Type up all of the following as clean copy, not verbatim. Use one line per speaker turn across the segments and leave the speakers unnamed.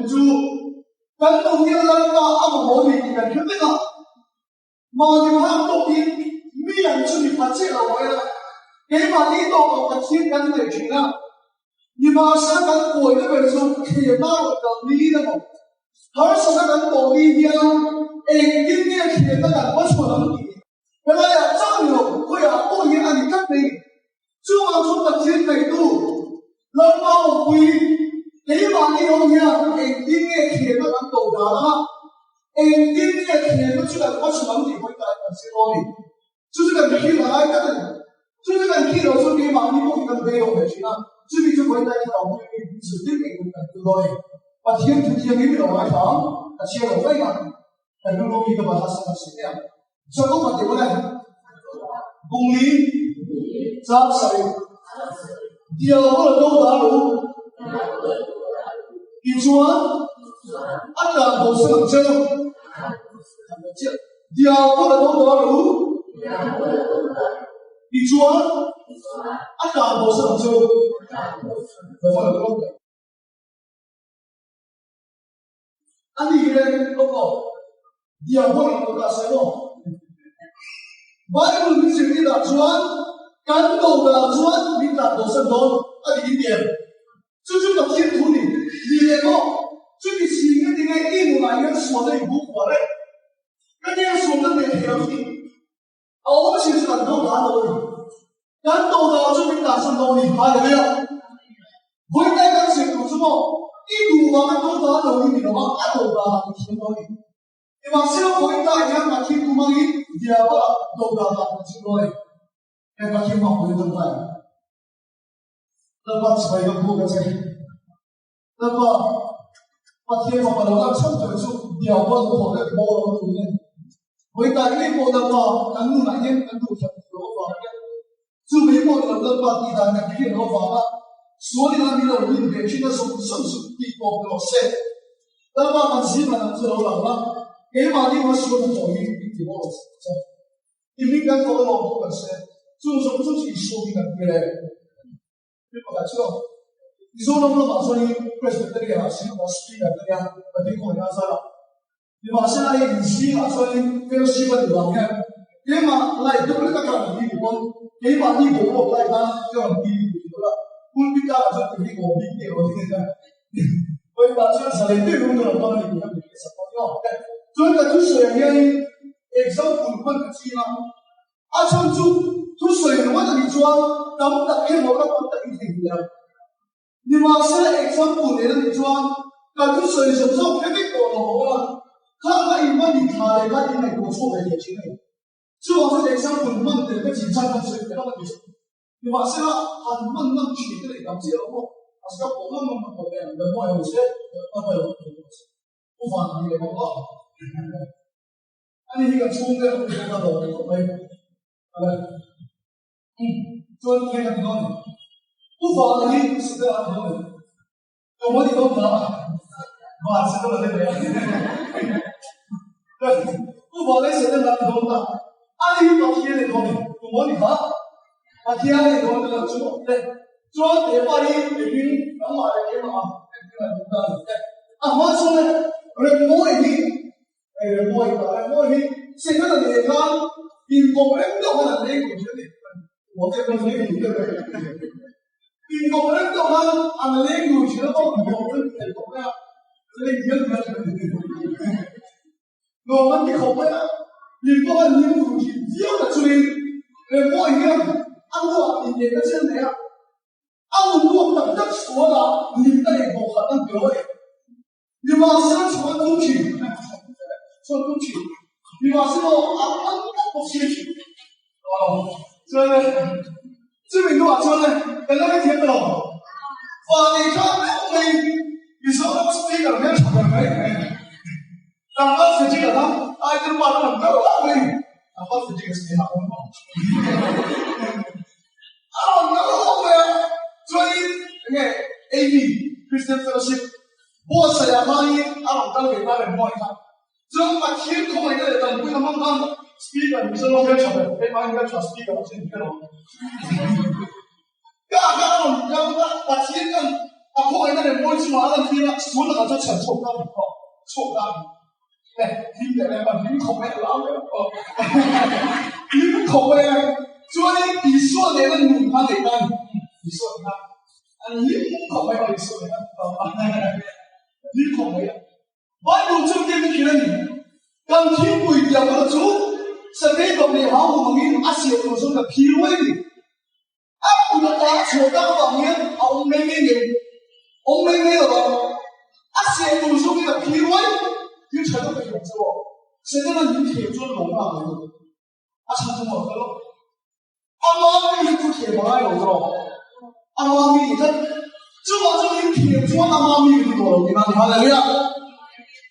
住，感动人啦，阿冇冇你嘅決定啊！萬條黑當然咩人出面拍車落位啦，幾萬呢度個拍車緊嚟全啦，你馬上緊過呢邊數騎馬落到呢度，而是那緊到呢邊，今年騎得緊不錯能力，原來呀，張牛會啊，不一樣你看你，就往出拍車嚟度，老毛會，幾萬呢樣嘢，今年騎得緊到㗎啦。今年天都出来，我是能力回答感谢我的，就是个屁来的，就是个屁老说给忙，你不跟没有回去了，这里就回答一老妹指定给我们对不对？把天图天给老来长，切老费啊，很多容易的把它生成什么样？这个把对不对？公里扎实，第二个都打路，你说按照不是很正。第二个都打路，你说按照不是很正，按你呢，老婆，第二个都打什么？Bible 里面的转，感动的转，你打多少多？按一点，就是把天土里，你那个。这个新的这个义务来源说的有火嘞，人家说的没条件，我们其实很多拿到的，感动到这边打上到你还有没有？回来刚写读什么？一读我们都拿到你的话，按读吧，你听到你，你往下回来，你看把听读嘛，你第二个都拿到听到你，你把听嘛回来回来，那把出来一个不个这，那把。把天嘛把老大撑着住，第二个我的包了主任，回答那波的话，咱们哪天咱都想有法的，就没波的那把地单的骗有法了，所以呢，你的人别去那种正式地方的老师，那把基本上是老了，给把地方说的口音比地方老师，你们敢搞老多本事，就是不是去说明的别人，对不对？知道？你说能不能把声音 press 这里啊，行，我 speaker 这里啊，把听口音上了。你把现在的语气把声音非常习惯的往看，你把来都那个讲你我，你把你我来他就很低了，不比较就比我比你我这个，我把这个事情对我们当然你要给什么要，所以呢就是原因，example 问的题啦，阿昌就水我的你说，咱们打开我那我等一天了。你马上 example 你的你装，感觉水什么时候开没过了？看看一般你看的，看你美国错的也行的。就往这 example 问的个几张跟水那么你，你马上很慢慢去这里讲解了不？还是要我慢慢的人我有些，不妨你的报告。按你这个冲的，我看到了，我没，好嘞，昨天看到你。不妨你是这样的人，有没地方不好？哇，是这么这个样。对，不妨你是这样的人，阿里把天的东西，有没地方？把天的东西能做，对，做得把你那边能买的地方啊，对，啊，我说呢，人摸一点，人摸一个，摸一点，现在的人看，民工人都可能没有觉得，我这个没有对不对？民工人都看，俺们那个学到民工人很多呀，这里一个我们的口味啊，民工人民主体只要的追，我一样，按照你的现在啊，按照我等着说的，你那里不可能得的，你马上传出去，传出去，你马上按不下去，这个。这边多少车呢？本来天不老，哇！你看后面，你说那是这个没吵的没？然后是这个他，哎，这把那很高了喂，然后是这个谁拿红包？啊，那个后面，所以那个 AB Christian Fellowship， 我是要他一，啊，我当给他人摸一下，这把天空那个等会他们看。speaker 你是弄天吵的，没把你个传 speaker 我是你看了吗？嘎嘎，你知道吗？把天空啊，可能咱哋每次話咱聽啦，選那個做成錯單哦，錯單。咧，聽人哋話點講咧，老嘅哦，點講咧？所以你說的那女方的單，你說你看，啊，你講咩？你說你看，你講咩？我用這點去了你，剛聽過一條個主，是那個美好我們阿寫所說的 PUA 的。啊，我們打錯單方面，啊，我們沒有了，啊，寫所說的 PUA。你全都没有知道，现在呢，你铁做龙啊，没有，啊，成什么了？阿妈咪做铁毛有咯，阿妈咪这你铁做阿妈咪的多，你看你啊，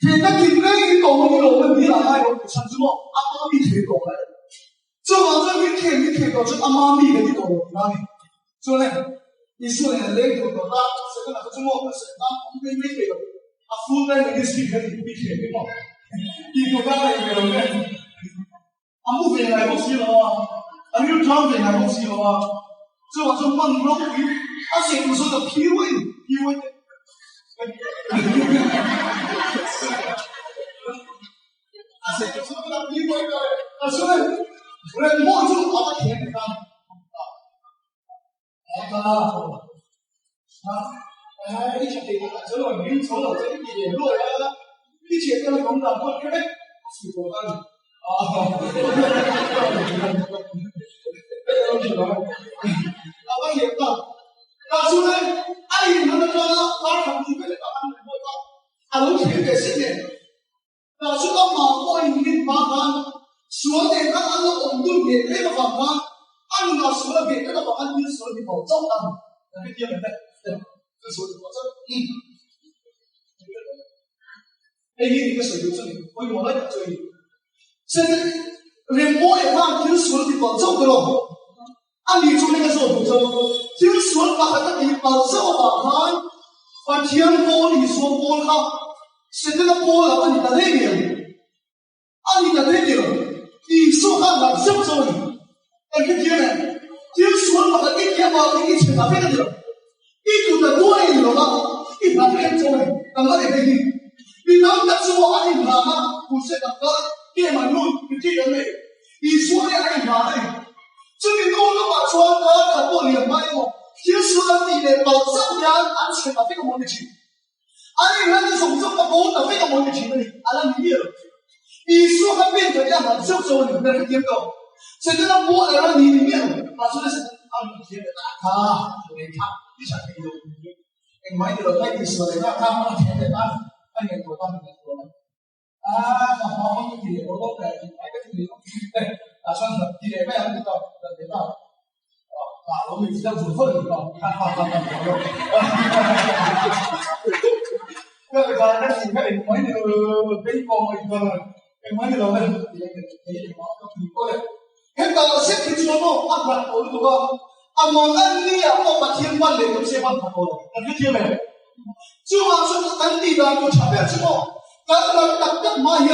铁的铁那多你龙你哪还有成什么？阿妈咪铁多嘞，你铁多是阿妈咪的多，你看你，所以呢，你说的累多大，现在那个什么，现在没有。啊，负担那个水平比铁的高，你国家那个人呢？啊，木肥还不行了吗？啊，你汤肥还不行了吗？这我说梦龙鱼，啊，写不出的 PUA，啊，写不出的 PUA 的，啊，所以我来摸住把它填给他，哎，你确定啊？这个民从了这一点落来了，你确定龙岗过去没？是多大呢？啊，我也到，那所以阿姨们那个哪看不出来的，阿龙听的是的，那所以马过一年麻烦，说的那按照广东别那个方法，按照说的别那个方法，你说的好糟糕，那个地方的。这说的我这你个水流这里，我来讲这里。现在连我也怕听说的地方走的了，按理说那个时候不走，听说把那个地方走把看，把天玻璃说玻璃哈，现在的玻璃把你的那边，按你的那边，你说看哪走走你，那个天呢？听说把那一天把你一千哪边的地方。一组的多一点嘛，一拿开做嘞，那么你可以，你拿得出我阿姨拿吗？不是那个电马路你记得没？你说的阿姨拿嘞，这里多了把穿的看过脸卖哦，听说你的保障呀安全啊这个没问题，阿姨那个从这个高的这个没问题的，阿拉你也了，你说他变成这样的，就说你那个颠倒，现在他摸来了你里面，他说的是阿姨天的大咖，你看。你想听的，你买的那意思的，那他们钱的单，那也多单的多了。啊，那好，我们也我都在买个这里，对，啊，算了，你得卖很多，得到，啊，我们比较主动的，哈哈哈哈那个啥，那你看你买的可以帮我一个，你买的那个可以帮我一个嘞。那个先听说过，啊，我这个。啊，我安利啊，我把天关联都先放他过了，那就听没？就啊，说是安利的，就前面之后，咱们大家嘛样，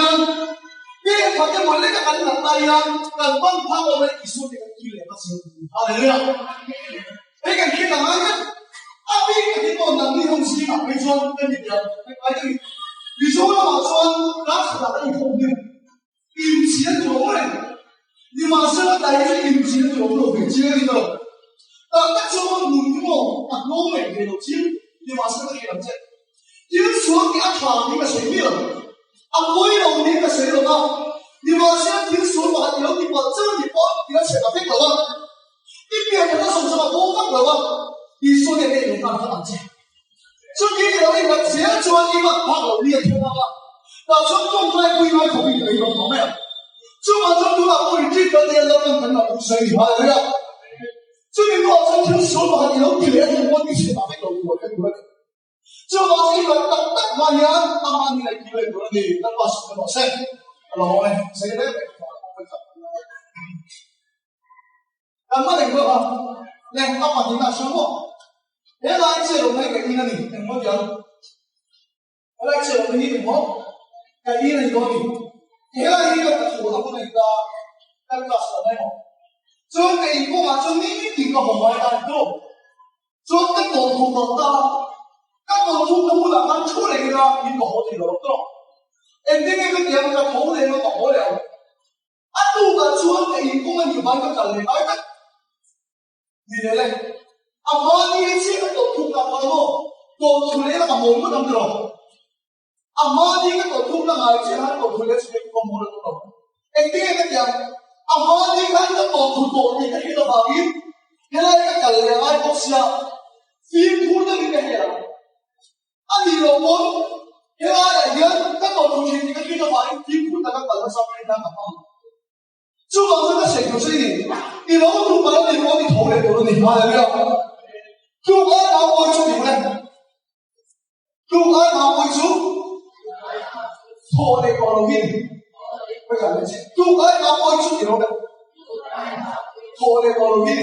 别他跟我那个安那样，咱帮他我们一说这个积累的是，好的了。那个去哪个？啊，别个我能力用心啊，没说跟你讲，哎对，你说了嘛说，哪是哪个一通的？引钱多不嘞？你马上来这引钱多不？给接一个。那时候你我啊，我每天都听，你马上可以了解。听说你啊，厂里面水没了，啊，回了你个水了吗？你马上听说嘛，有你把这里包，你要钱到这个了，一边的那种什么多放了吗？你说的内容让他了解。这给你了一个，只要说一个，把我你也听到了。那从中来归来口语的一个方面，这么中读了不你这个的人们等到不水好了。这里多少听说嘛，你能别人我你去哪边我跟你们，这把一个当当嘛呀，慢慢你来机会多你，那把什么谁，老嘞，谁来？那么那个啊，那阿爸你那说过，原来这种那个伊那里，我讲，原来这种那个我，在伊那里多里，原来一个土的不那个，那个什么那个。所以美国啊，就你一个红外单多，所以跟我同胞的，我出咁冇能夠出嚟㗎，變攞住攞多。誒，點解個嘢就冇你個攞了？都個做嘅員工嘅要揾個就嚟買得，你哋咧？阿媽呢啲個度通咁咯，度出嚟啦，冇乜咁多。阿媽呢個度通啦，係只係度出嚟出嚟個冇得多。誒，點解個樣？阿媽呢個度出度你睇到白面，你睇個就嚟買個時候，邊鋪都你嘅嘢。阿你老公，你話人個度出嚟你睇到白面，邊鋪大家揾個手機睇下嘛？就往这个水口水里，你老土把你往你头里头你妈的料，就爱拿我出牛嘞，就爱拿我出，拖你过路边，不讲你钱，就爱拿我出牛嘞，拖你过路边，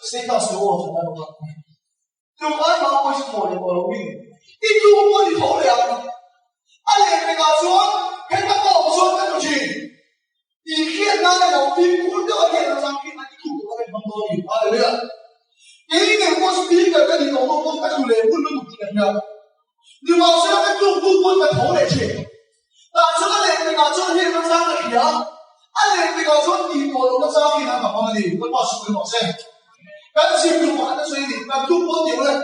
谁到时我承担不了，就爱拿我出拖你过路边，你就往你头里啊，你那个说，跟他搞说跟出去。你现在我评估这个人上去，那你图我的很多年，对不对？一年我是第一个跟你老公公开出来，不能赌钱的。你马上跟中国国的头来去，但是那人那个中间的三个钱，按人那个说你我那个商品那个方面，我把十块毛钱，赶紧就玩的水里，那中国牛嘞，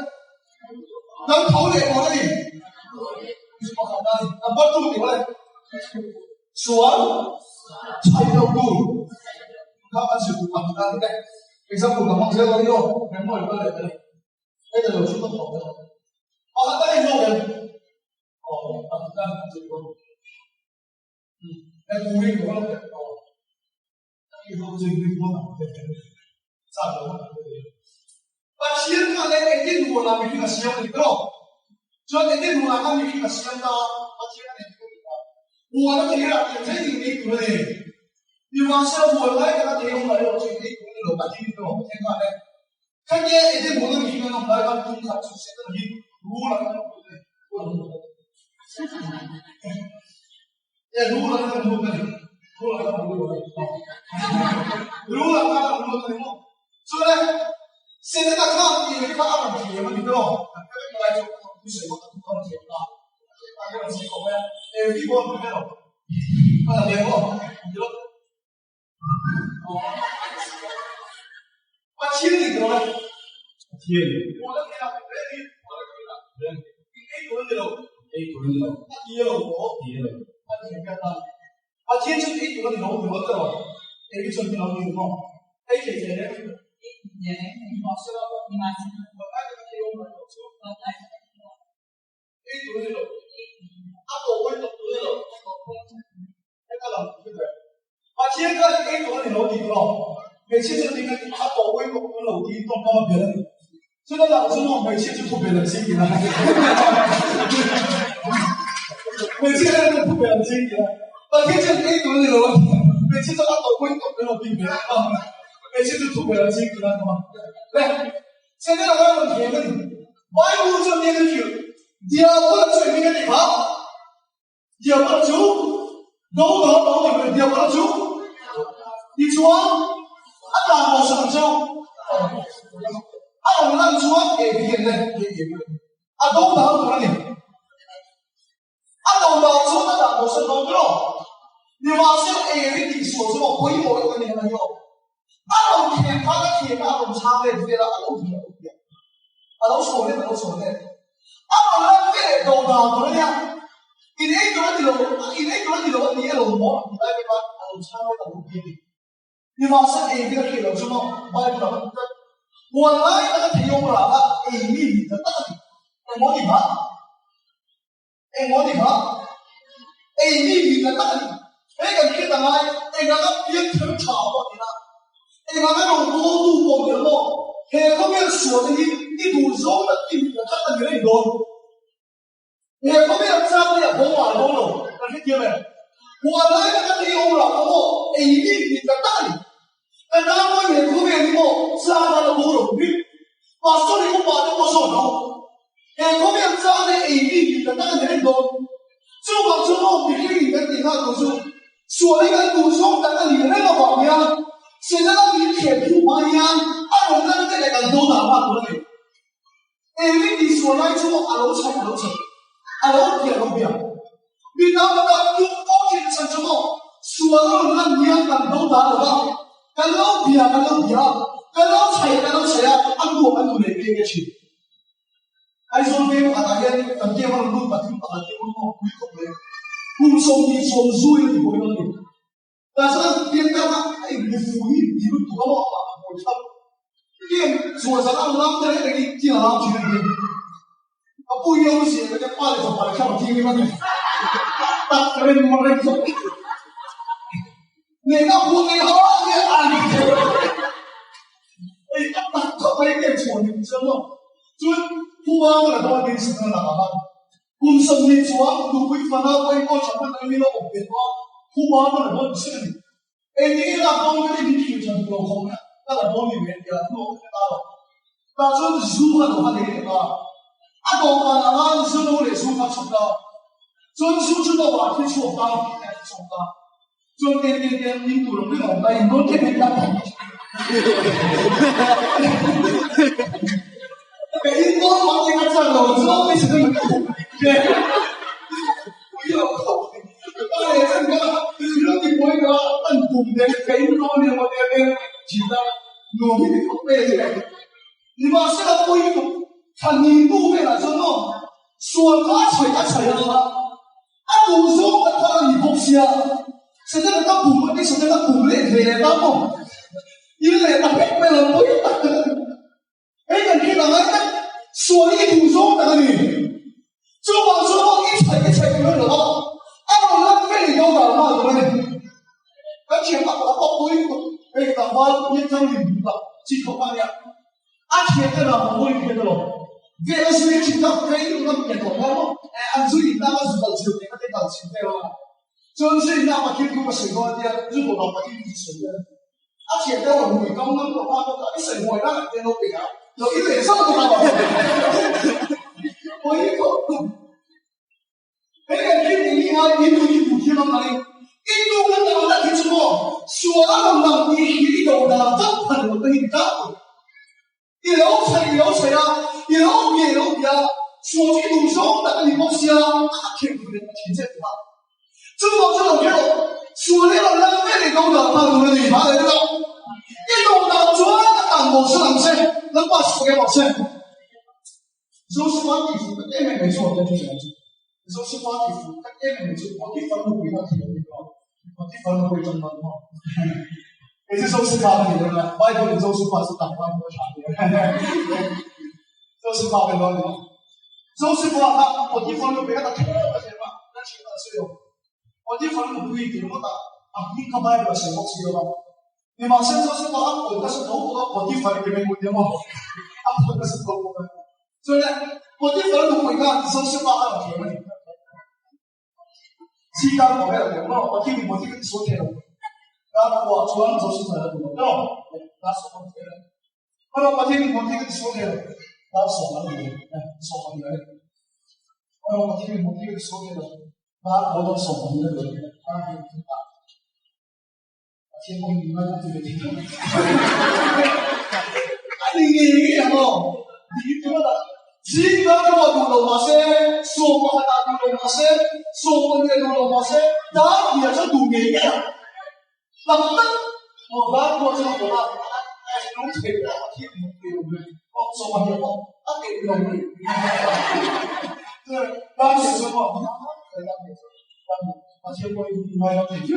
那头来我那里，你怎么看那里？那帮助牛嘞，爽。才有路，他们是不管他的，为什么不忙这个哟？没么一个人的，那个有什么好的？啊，那你说人，哦，那这个，那鼓励我了，哦，那以后这个多难的，咋个？把钱拿来给你拿，没那香的咯，就给你拿，那没那香的，把钱拿来。我的天啊，你这你读的，你往下我来给他提供了，我这里读的了，把听的我听看嘞，看见一点我的名字，我来把中产出现的名，如了那不对，不能读，也如了那不对，如了那不对，如了那不对么？所以呢，现在大家你们看二问题嘛，你知道，这个来就不是我的不能解答。这个结果呢？地方没有，联络，你说，把清理掉了，清理，我的天啊，人，你A多的了，A多的了，他低了我，低了，他前面那，把天就 A多的了，我的了，A 就比较低了，A 姐姐呢？你马上我爱这个天我们有说，A 多的了。我会懂对了，那个老对不对？把今天看 A 组的楼梯咯，每次就那个他我会懂的楼梯动到别人，这个老师呢每次就特别冷静的，每次都特别冷静的。把今天 A 组的楼梯，每次都他我会懂的楼梯别人啊，每次就特别冷静的，懂吗？来，现在的问题问外部这边的是第二个最明的地方。dia berju, dou dia berju, dijual, ada mau senju, ada orang jual bikin deh, ada orang jual ni, ada orang jual ada mau senju tu, ni masih ini di suatu koi mau ni mana yo, ada orang kaya ada orang cawe dia ada orang dia, ada orang soalnya, ada orang kaya dou tu ni. ini itu nanti lo, ni lo mau, kita kita kalau sama kita begini. Ni masa ini kita kira cuma baik lah. Walai kita tiang berapa, ini kita tak. Mau di mana? Ini kita tak. Kan kita ngai, kan dia tercawa kita. Kan orang tu pun dia mau. Kau biar suatu ni tu zon ni kita tak ada ni don. 你后面站的红瓦红楼，那是对没？我来那个地方了，我一定你在大理，那南方人后面你我站那个红楼去，把手里我把这我手中，后面站的一定你在大理那种，就把之后你可以跟你那读书，说那个读书在那里那个榜样，现在那里铁皮榜样，按我们那个这个都哪话多的。你所来做阿老菜阿老菜，阿老变老变。你那么的用光景产什么？所有人年感都达到了，干老变干老变，干老菜干老菜啊，安度来变个去。还说别个大家等电话录把听把电话录回口嘞，不送你送水你不会弄的。但是别干嘛？哎，你福利你们多么啊！我操！店做啥那么在那里进行去那边，不悠闲，人家挂的就把你看我听吗？打这边摸来走，那个不给好的啊！哎，他没给错，你知道吗？就不帮我多给是干哪吧？我们生意做，都会烦恼，会搞什么东西都不变化，不帮我多是的。哎，你那帮我的你平常都老空的。那个方面面的，我看到了。但是书看的话，你点啊？阿公把那个书弄的书看出的，专书知道吧？去错当，去错当。专点印度人那种来，印度这边干的。印度往这个站了，知道为什么？对。不要靠！哎，这个，你不会个按动的，给印度的我这边。记得我们的口碑的，你把这个规矩，看印度为了什么？说他踩了吗？不说他你不行，现在他补了，现在他补了也当不，因为他为了不要，哎，你哪来的？说你不说那个你，就把说一踩就了吗？我浪费你多少嘛？对不对？而且把它规矩。哎，打包一张领的，几口饭量，天的了，我也天的了。这个是经常可以那么点头吗？哎，所以那个是到酒店那边到钱的了。真是那么天空的水多的，如果老百姓水的，天的我们刚刚的话，一水回来天都变了，有一脸上都打倒。我一口，哎呀，天你妈，你不听到哪里？印度跟台湾在提什么？说那个人一有的真朋友跟你干，一流水啊，一流比啊，说句鲁兄那个你不香，天不的挺正的，这种说那个人被你搞的，他们的女排来知道，印度的主要的党我是哪些？能把输给我谁？说实话，地府的没错，这就是说实话，地府他没错，我地方都不要提的。我地方都会中文哈，也是周四八的对吧？外国人周四八是党外国差别，周四八很多人，周四八我地方都别个特别嘛，那其他是有，我地方都不一定我打你干嘛要写东西了？你马上周四八我那是头发，我地方里面有点嘛，我那是头发，所以呢，我地方都会看周四八的题目。西干我没有用，我听你说起来，然后我主要就是在那个，拿手放起来，后来我听你说起来，拿手放起来，手放起来，后来我听你说起来，拿我的手放起来，他很大，天空你们这个听到没？你什么？你怎么的？今天我读了哪些？说我还打读了哪些？说我也读了哪些？他也是读别的。那么，我把我这个伙伴，弄成了天空对不对？说我也好，给不对。对，当时说我，而且我另外要解决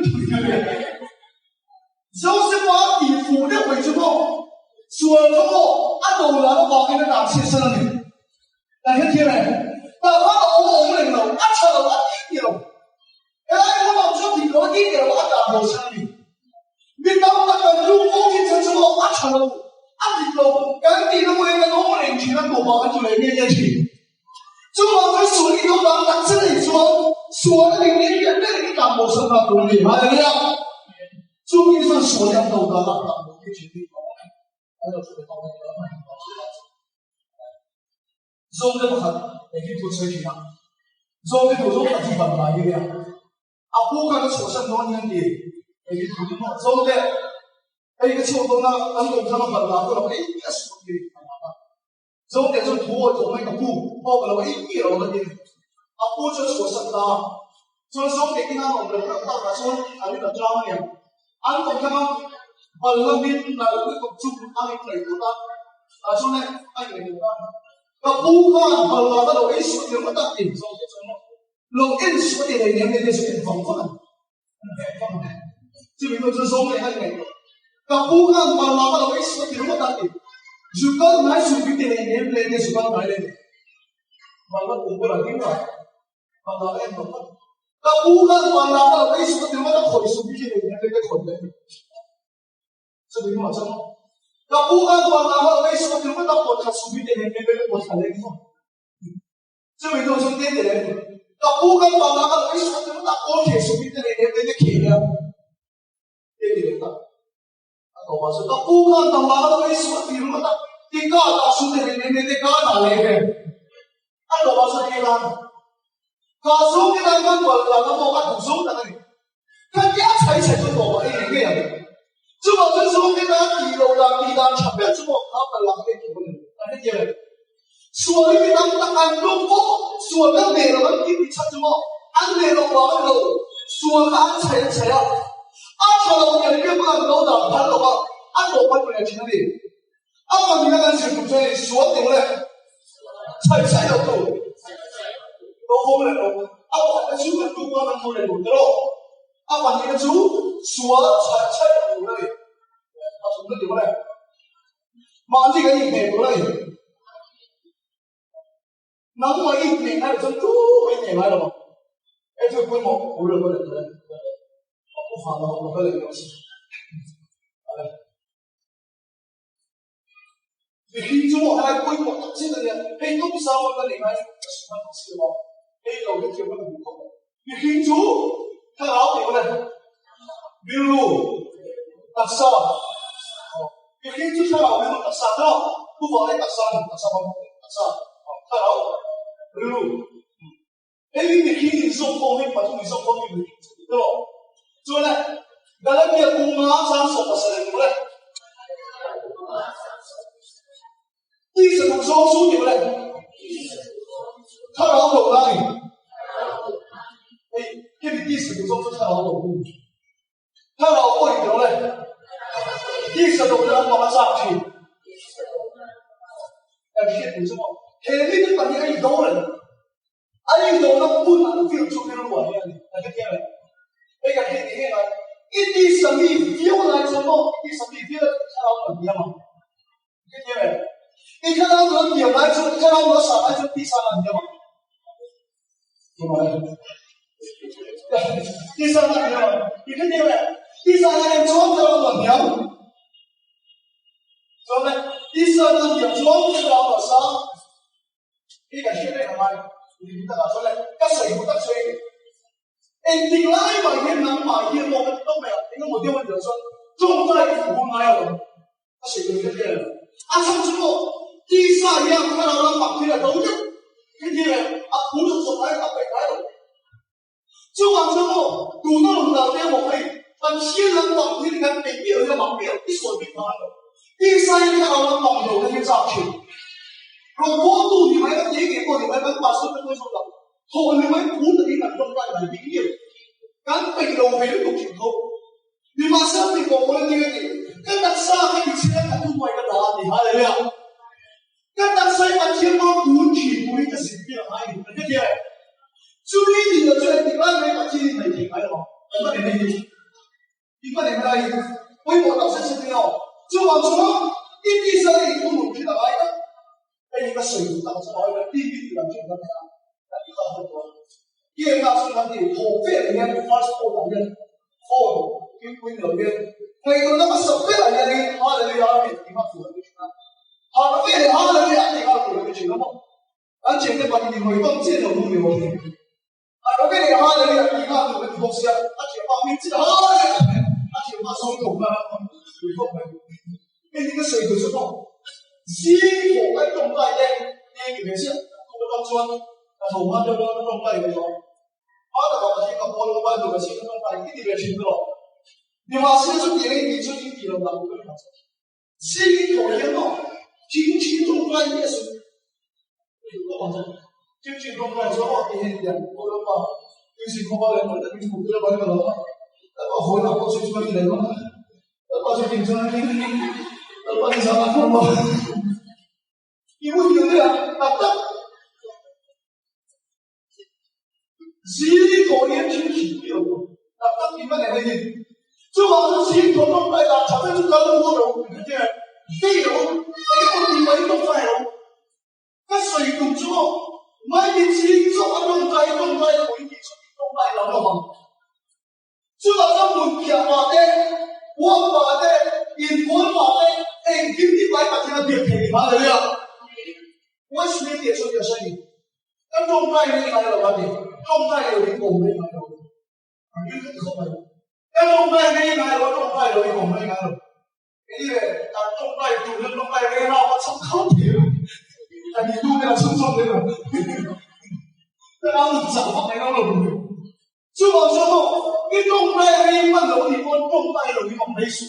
就是把你腐的回之后，说之后，按照然后把那个打气生了你。哪天嘞？那我们了，差了一点了。我老说你搞一点，我打好生意。你当那个入风进城之后，差了一了，赶紧的为了我们去那个把就来面前去。就把这手里头拿这里说的里面原来你打好生意，懂你吗？怎么样？终于算说两头的了，我可以去对方，还有这个方面的。做这么狠，也可以做车去啊。做这个做法基本来一样。不管是所剩多年的，也可以做这么做的。一个秋冬呢，等等他们本来不容易，也是不可以。重点是图我同那个布，包括了一楼的点，布就是我身高，就是说给他我们的到达说那个庄园，安东他们本来那个住安那个多大，说呢安那个多大，那布看本来那个说的我大点，说的什么，老人说的那年就是很丰富的，这边都是说的那个，那布看本来那个说的我大点。Sukan mai subi te ne ne ne sukan mai le malah kumpul lagi lah malah yang apa bukan malah kalau itu cuma nak koi subi te ne ne koi le sebelum macam bukan malah kalau itu cuma nak koi subi te ne ne koi le sebelum itu subi te ne bukan malah kalau itu cuma nak koi subi te ne ne koi le ini tak atau maksud bukan malah kalau itu cuma nak tinggal tak sudah ini tinggal tak lagi. Ada bahasa kita. Kalau kita kan kalau mau kan busuk tak ni. Kan dia cari tu bawa ini ke yang. Cuma kalau kita kita capek cuma apa lagi kita ni. Ada dia. Suara kita tak lupa. Suara mereka kita cuma ane lupa lo. Suara cari. Kalau kita bukan lo dah dah lupa. Ada apa yang kita ni? Apa kita kan sebut saya suatu boleh, saya tu, boleh tu. Apa kita sebut tu mana boleh tu, terus. Apa kita sebut suatu saya boleh, apa sebut tu boleh. Mana kita ini boleh. Nama ini ada tentu ini mana lah. Itu pun mau boleh. Aku faham boleh sih. Khi chúng ta hay quên một thật sự là hay không sao mà để mai chúng ta không sự đó hay đầu cái chuyện nó cũng không khi chú thằng áo thì này biêu lu đặc sao khi chú thằng áo biêu đặc sao đó không phải đặc sao không đặc sao thằng áo biêu lu hay khi mình sống phong hay mà chúng mình sống phong mình đúng không cho nên đó là việc cùng ngã sang sống và sẽ được đấy第十五说书对不对？他老懂哪里？给你第十五说是他老懂，他老过你对不对？第十五让马上去，骗你什么？骗你把你爱懂人，爱懂那不难就出现了我呀，那个天嘞，那个骗你骗来，一滴生命丢来什么？一滴生命丢他老懂一样吗？那个天嘞。你看到我点来之后，看到我闪来之后，第三个你知道吗？第三个你知道吗？你看见没？第三个你装不了我娘，知道没？第三个你装不了我伤，你敢学那个吗？你得拿出来，得水不得水。你来买烟能买烟，我们都没有。因为我电话里头说，重在苦没有了，他水就这样了。上之后。第三样看到了绑起来都是，看见没？不是手来打北来了。做完之后，鼓动老爹我可以把新人绑起来，北边有个旁边一手臂绑了。第三样看到了绑头那些上去，如果肚你们要点给过，你们能把身份证收到，后你们不得你能动来来领业，敢北路北路前头，你把身份证我来点给，跟他上给你现在看出我一个答你还得了。跟当时把天猫滚起滚一个水平来，那个天，注意你的这个地方没把这里没停来了吗？那你没停，你快点来，微博导师是没有，就往从一滴水里不努力的来的，被一个水导致好一个地狱的全部给他，那一个很多，越大是他的火费里面发是后导人，后跟规里面，那个那么手费来的，他的那个面地方符合的去看。好，为了他的这地方有个情况，而且呢，把你回放这种路由的，为了他的这个地方有个公司，而且方面这个而且把手动了，回放回，跟这个水头之后，西火在动态的，那个是通过当中，从那就动态的时候，的话这个波动板有个新的动态，一点清楚了，你把现在是别人你就你比了，那不可能，西口烟嘛。轻轻中翻也是我反正就情况来说，我第一点我都把就是恐怕人们的民主这个办法了，我回来我去做一点嘛，我去竞争那个，我你想哪种嘛？因为有的啊，15年前起有，你们两个人，就好像15年来打，前面就搞那么多人，对不对？这有，那个地方都在了，那水堵之后，买的钱做啊用在回去出去用在了了嘛，就好像门票嘛的，我嘛的，银行嘛的，哎，今天买把这个别便宜嘛对不对？我随便点说点生意，那用在那来了嘛的，用在有一个没来了，啊，有个后来，那用在那来了，用在有一个没来了。因为啊，中外主人中外围绕我从头皮了，但你都要承受这个，那让你怎么来到了不对？就往之后，一中外围问楼地方，中外楼地方没数，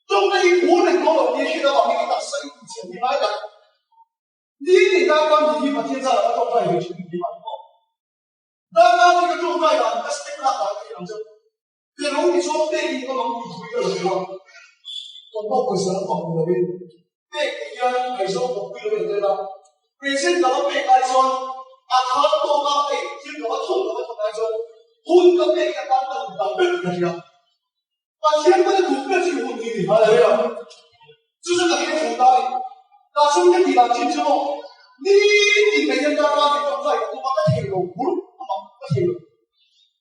中外一国人高楼，你去到往那个大生意前你来的，你刚刚你把天上来中外围去，你买过，刚刚那个中外的，那是被他打的样子，比如你说那一个龙推的楼啊。我不是很懂的，那个有时候我不有点对吧？原先怎么被来说，看多嘛，就怎么痛来说，混个被个当当当被个这样，把前面的股票去混你里，对呀，就是那个负担。那中间你拿进之后，你每天刚刚你中在都把它铁路，不铁路，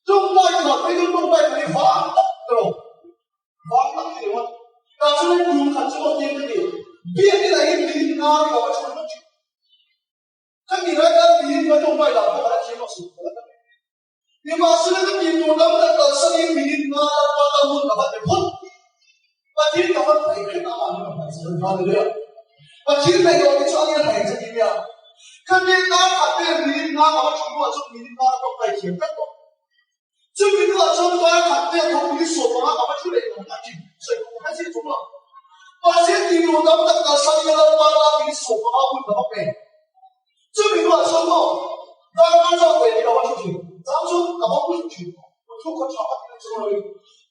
中在那这个中在那里放对吧？放这个嘛。那这边用它之后变这个，变的来比哪里我出得去？看你那个比那种外的，我把它接到手了。你把是那个比多那么的声音比那把它问的话就混，把听的话每个人打完那个牌子，对不对？把听那个你专业牌子怎么样？看你哪把对比哪把出过就比哪个牌子更多。这个中国看对同比所把它出来的那就。所以我还是中了，把些地路咱们那个商业的把它比所把它混怎么办？这边话说过，刚刚照回你要出去，咱们说怎么不出去？我出国炒的之后，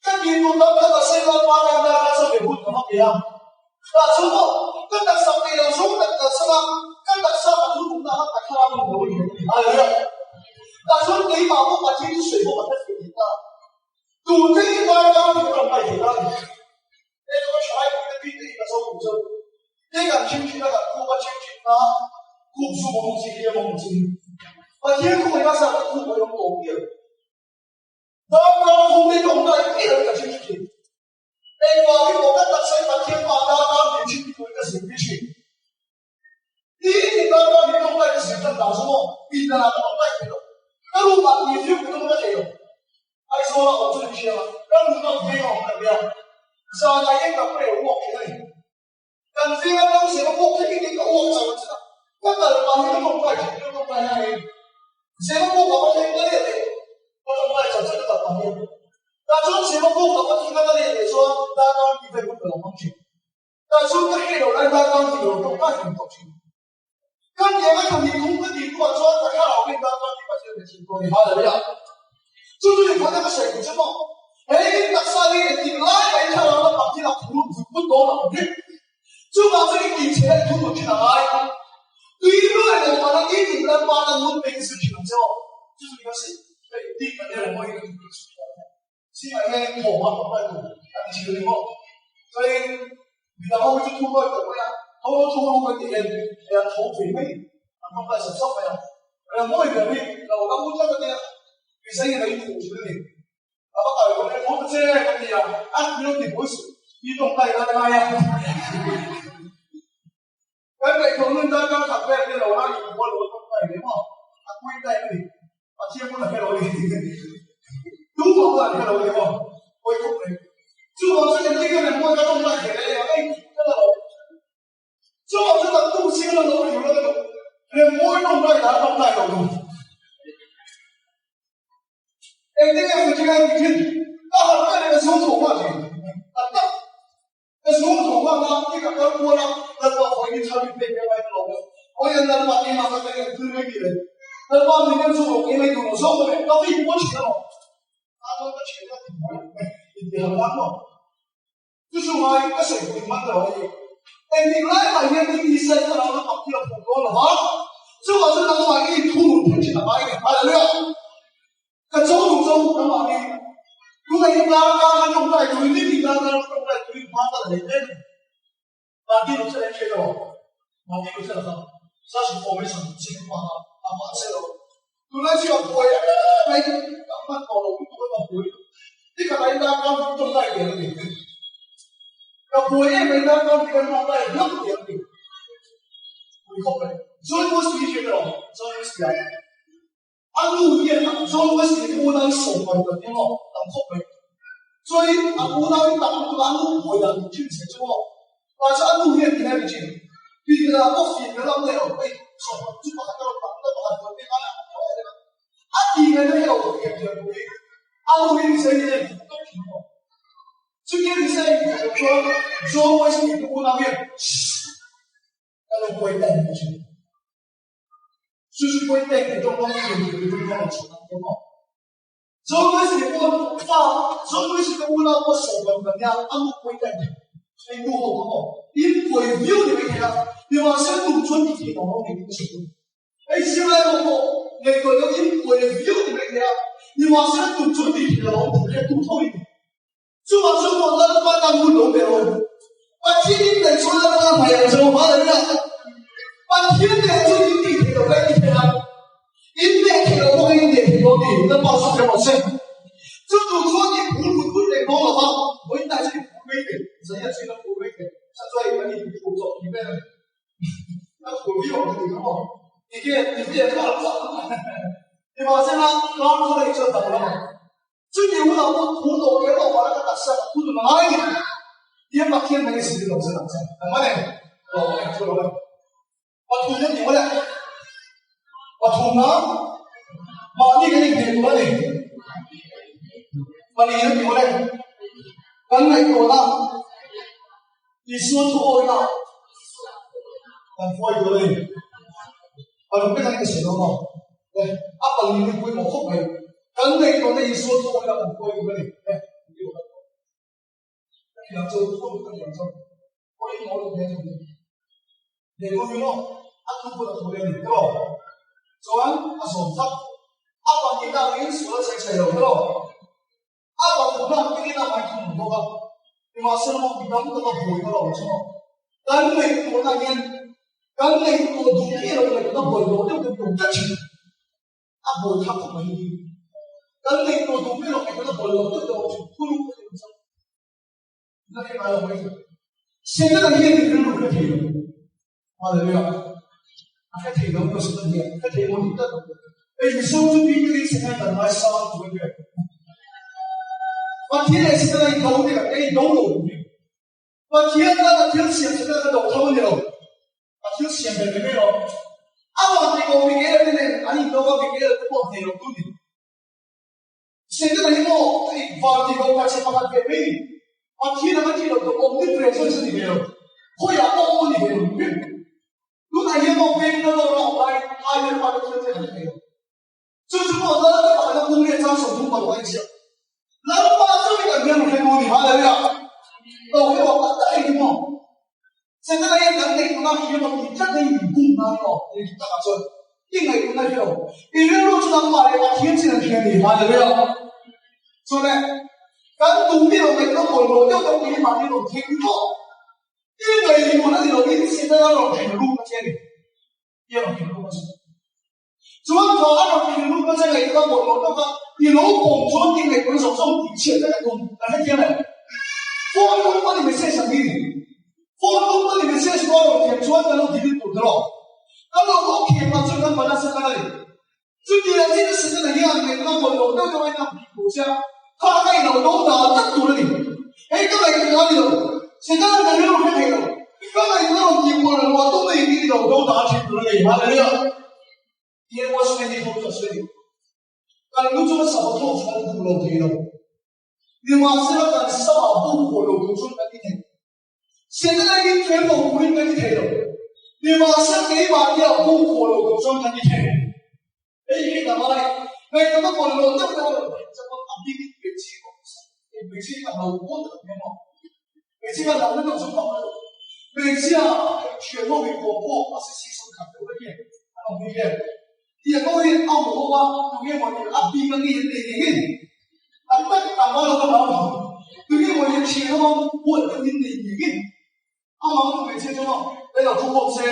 这地路咱们那个谁把它那上面混怎么样？那之后跟那上面有说那个什么，跟那上面如果那他看他们有问题，那说你把我把金水我把它水停了，赌这一单刚你让卖给他。那个全部的比例的收入中，你敢进去那个库我进去啊，库数我们是也我们是，我天库那时候库我用多点，刚刚从那种在一人的进去，那个我跟他谁把天把刚刚你进去一个谁进去，你刚刚你弄在谁在打什么？你在哪个弄在的？那如果你就不弄在这个，还说了我这里去了，让你弄天我们怎么样？上来一个不了我给你，但是要当时我给你个我怎么知道？我等把那个弄快点，就弄快那里。谁们不搞我听个列的，我弄快整这个等旁边。那从谁们不搞我听个列的说，大家你会不可能放弃。但是个黑人来大家你有弄快点放弃。跟你们你同跟你如果说他看老兵大家你把这个情况你好怎么样？就是你看那个水之后。特色呢，你拉喺出嚟都白天啊，不多嘛，就把这个以前的土去来，对于我们的一定能把它弄平时去了之后，就是一个是对第一个呢，我一个是因为呢，我们在土，但是呢，所以然后就通过怎么样，通过啲土肥味，咁快食濕呀，我哋呢，我講烏鎮嗰啲，其實係土出嚟。我大佬，我即係咁樣啊！你都唔好說，呢種係啦，係啊。咁你講緊單單咖啡嘅路啦，如果攞東西嘅嘛，啊貴低啲，啊千蚊係攞啲，都講係攞啲喎，貴谷嚟。就我這個呢個人摸個東西嘅咧，真係好。就我這個東西嘅路有那個，你摸東西打東西路。这个是这个你到了那个手头话题，那手头话呢，这个跟我呢，那个回去产品被别外头了，我我原来把你马上那个推给人，那把你跟说，因为我说的，到底多钱了？他说的钱要挺多，一点很难嘛。就是我一个水平慢的而已。哎，你来买烟听医生，然后他绑定了很多了哈。这我是能买一秃噜天气的买一点，买得了。可周主周能买一点，如果你刚刚用在推，你刚刚用在推，他的人把地路这人贴着我，把地路这了哈。ça c'est pour mes amis, c'est pour moi, à Marcelo. Nous là, tu vas pour y aller, mais quand même, on va pour y aller. Tu vas aller dans le temps d'aller bien bien. Quand pour y aller, mais dans le temps d'aller bien bien bien. Vous comprenez? Zoe was speaking now. Zoe was speaking. 安路业啊，Zoe was speaking. 我当手环的电话，当后背。所以啊，我当安路回来进去之后，但是安路业你还没进。比如说，我写的那内容被手就把它放到很多地方了，啊，第一个那个我也不会，啊，我跟你说，你这都听过，就跟你说，说我是你的舞蹈员，那就不会带你去，就是不会带你中东西，你中东的出来对吗？所以我是你我发，所以我是个舞蹈我手本本呀，啊，我不会带你。所以幕后幕后，因为没有你们看，你往深度村里去，我们给你们说，哎，现在幕后那个要因为没有你们看，你往深度村里去，我们给读透一点，就往深度咱把咱们弄给我，把天天在村里那排呀，什么话的呀，把天天村里地铁都在一天啊，一天铁了多一点铁多点，那把数给我剩，这种说你不得高的话，我一带去。人家去那湖北的，他说一个你不走，你别那湖北我跟你讲哦，你别看了，对吧？现在刚说了一车怎么了嘛？最近我老婆土豆给我把那个打湿了，土豆哪里？也把天没洗的东西了，怎么的？我跟你说了，我土豆给我了，我土呢？把你给你给我了，把你给我了。刚才多大？你说错了，很快的嘞。我变成一个什么嘛？对，阿本你会我后悔。刚才多大你说错了，很快的嘞。哎，你给我。那两周后跟两周，我一毛都没有。你个月咯，阿都不能投了你对吧？做完阿上十，阿本你当年说了才有对吧？阿爸那今天那买土多吧？你话生活比咱们这个贵的老少，咱美国那边，咱美国土地了，那个贵多，那个有得钱，阿贵他不满意。咱美国土地了，那个贵多，那个土路不行，那天买了回去，现在的业主路可铁了，好了没有？还铁了不是问题，还铁了你的，哎，你收入比你现在本来少多一点。我天天是在那搞这个，哎，搞路的。我天那挺闲，是在那搞他们的喽。我挺闲的，没有。我这个别人的，俺一个我别人的不配了，对的。现在那个哎，发这个我去把它给背。我天那个天了，我们的本身是里面了，会要我们里面了。如果那个背那个老来，他也把它贴在里面了。就是我那把那工业长手中把它关系。咱们把这个给我开工，你发现没有？我给我带一个嘛。现在那些人类那些嘛，你真的有功能哦，你干嘛说？应该有那些哦，你人都知道嘛，我天气能天你发现没有？说呢，咱努力了，每个活路都要给嘛那种听过，因为我那种你现在要让听路那些的，要让听路那些。主要说按照听路那些每个活路都讲。你老公说你美国手上底钱在工，哪一天呢？方东帮你们写什么的？方东帮你们写什么？填出来的都提的多的了。那么我填嘛，就跟本来是在那里。就你的这个时间的一样，每个我老豆就会让股价，他那老豆的更多了你。哎，根本就哪里了？现在那个人看起来，根本那种地方人话都没给老豆打起来了，完了了。因为我是跟你同学睡的。但如果什么都全部都给了，你往现在干什么不火了，都全给你。现在那个全部不应该你给了，你马上给把掉不火了，我装看一天。哎，干嘛嘞？哎，怎么火了？我怎么了？怎么旁边北京公司？北京啊，老多的没嘛？北京啊，老那种什么？北京啊，全部为国破，我是牺牲看的那边，那边。第二个月澳门话，对面我哋阿邊嗰啲人嚟嘅，啊乜大馬路都冇，對面我哋前方換嗰啲嚟嘅，啱啱都未清楚嘛，你就中國車，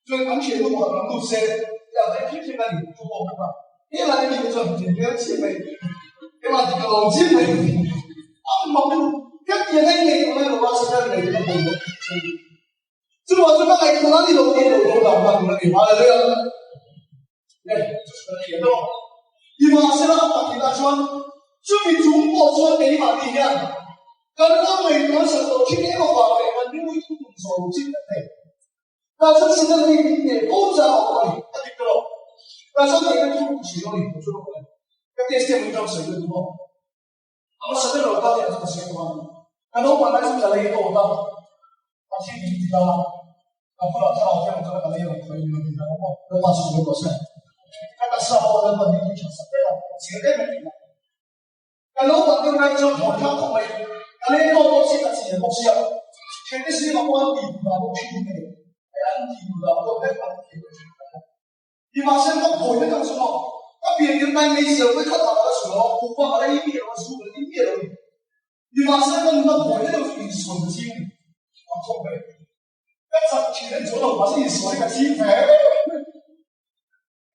最緊全都冇人都車，又喺天天嗰年中國㗎嘛，呢個你變咗唔掂嘅錢嚟，你話條路錢嚟，啱冇，一嘢喺你度咧，老闆實在嚟都冇咗，即係話做乜係同嗰啲路啲路老闆同你電話嚟呢？哎，就是那些道，你马上要把给他穿，就比中国穿给马一样。跟他美国什么去那个法美国因为不走进的美，但是现在你不知道我他这个咯，但是你跟中国使用你不说过来，跟电视文章谁的多？我实在老大点这个情况，那我本来是讲了一个我到，他心里知道了，那不老在老天我这个没有可以明白吗？那话是如果是。那时候的问题就是这样，绝对没有。那老板跟他就同他同为，那你多东西的钱不需要，全都是用关闭的东西的，安体的都没关闭的。你发现他破的干什么？他别人在没社会看到的时候，不管他一边的书本一边的，你发现他破的都是你纯金，啊，同为。那咱前人做的话是你所谓的金牌。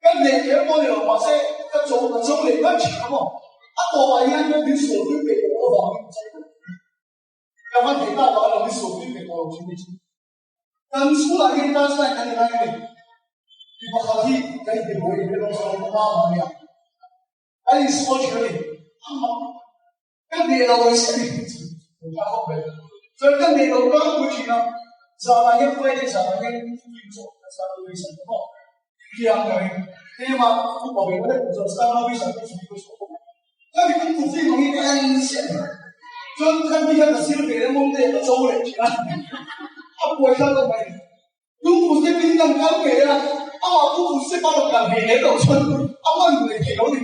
跟年輕我哋話聲，一做就做嚟得長喎，一個位咧你屬於美國方面，有翻其他話你屬於美國路線嘅，但出來嘅單身係你睇嘅，你話下啲梗係唔會嘅東西我媽咪啊，喺你所處理，跟你老嘅事，唔加學嘅，所以跟你老剛回去呢，就係一塊嘅就係一做，就係為什麼？這樣嘅。對嗎？不保證我哋做三個為什麼是一個錯誤？那你跟自己容易安險，就看地下的新給人蒙的個周嘞，他不會看到沒？如果是平常干給啊，啊，如果是把我干給人都穿，啊，萬不能給我的。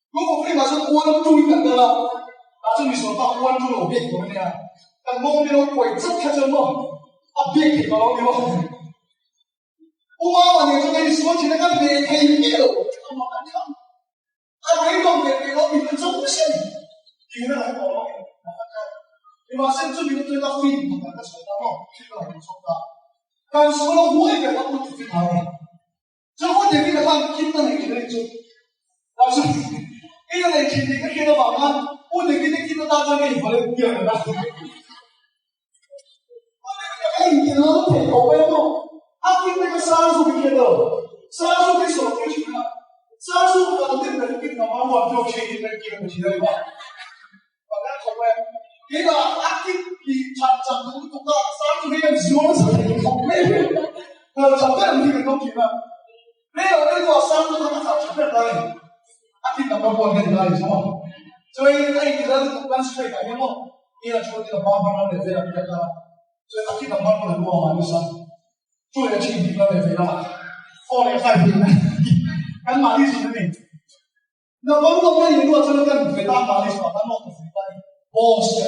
如果非馬上關注一個了，啊，這裡說到關注了我變過的呀，但蒙的我鬼真看着蒙，啊，變給我的我。我你就跟你说起那个美黑面了，我这个好难看。他没弄给我比的中性，听得很好了，你把甚至于对他非常的那什么，这个很重要。但是呢，我也给他不提他的，这我得给他看听得很清楚。但是一个人听一个听得晚吗？我得给他听得大家给我的不一样的。我得给他听得很口味嘛。他听那个沙数给的，沙数给手给去了，沙数搞定了，给他妈我就去那给我去了吧，把他口味，给他他听比长都多大，沙数给人说了什么口味，长辈人听的东西呢，没有那个沙数他们长辈人来，他听他们过年来什么，所以那一点的关系会改变么？你要说这个妈妈那里非常比较大，所以他听他们不能过嘛，就是。做了亲戚那得肥了嘛，后来太肥了，跟马丽说的你，那我如果跟你如果真的跟肥大马丽说，那弄得肥大的，我是的，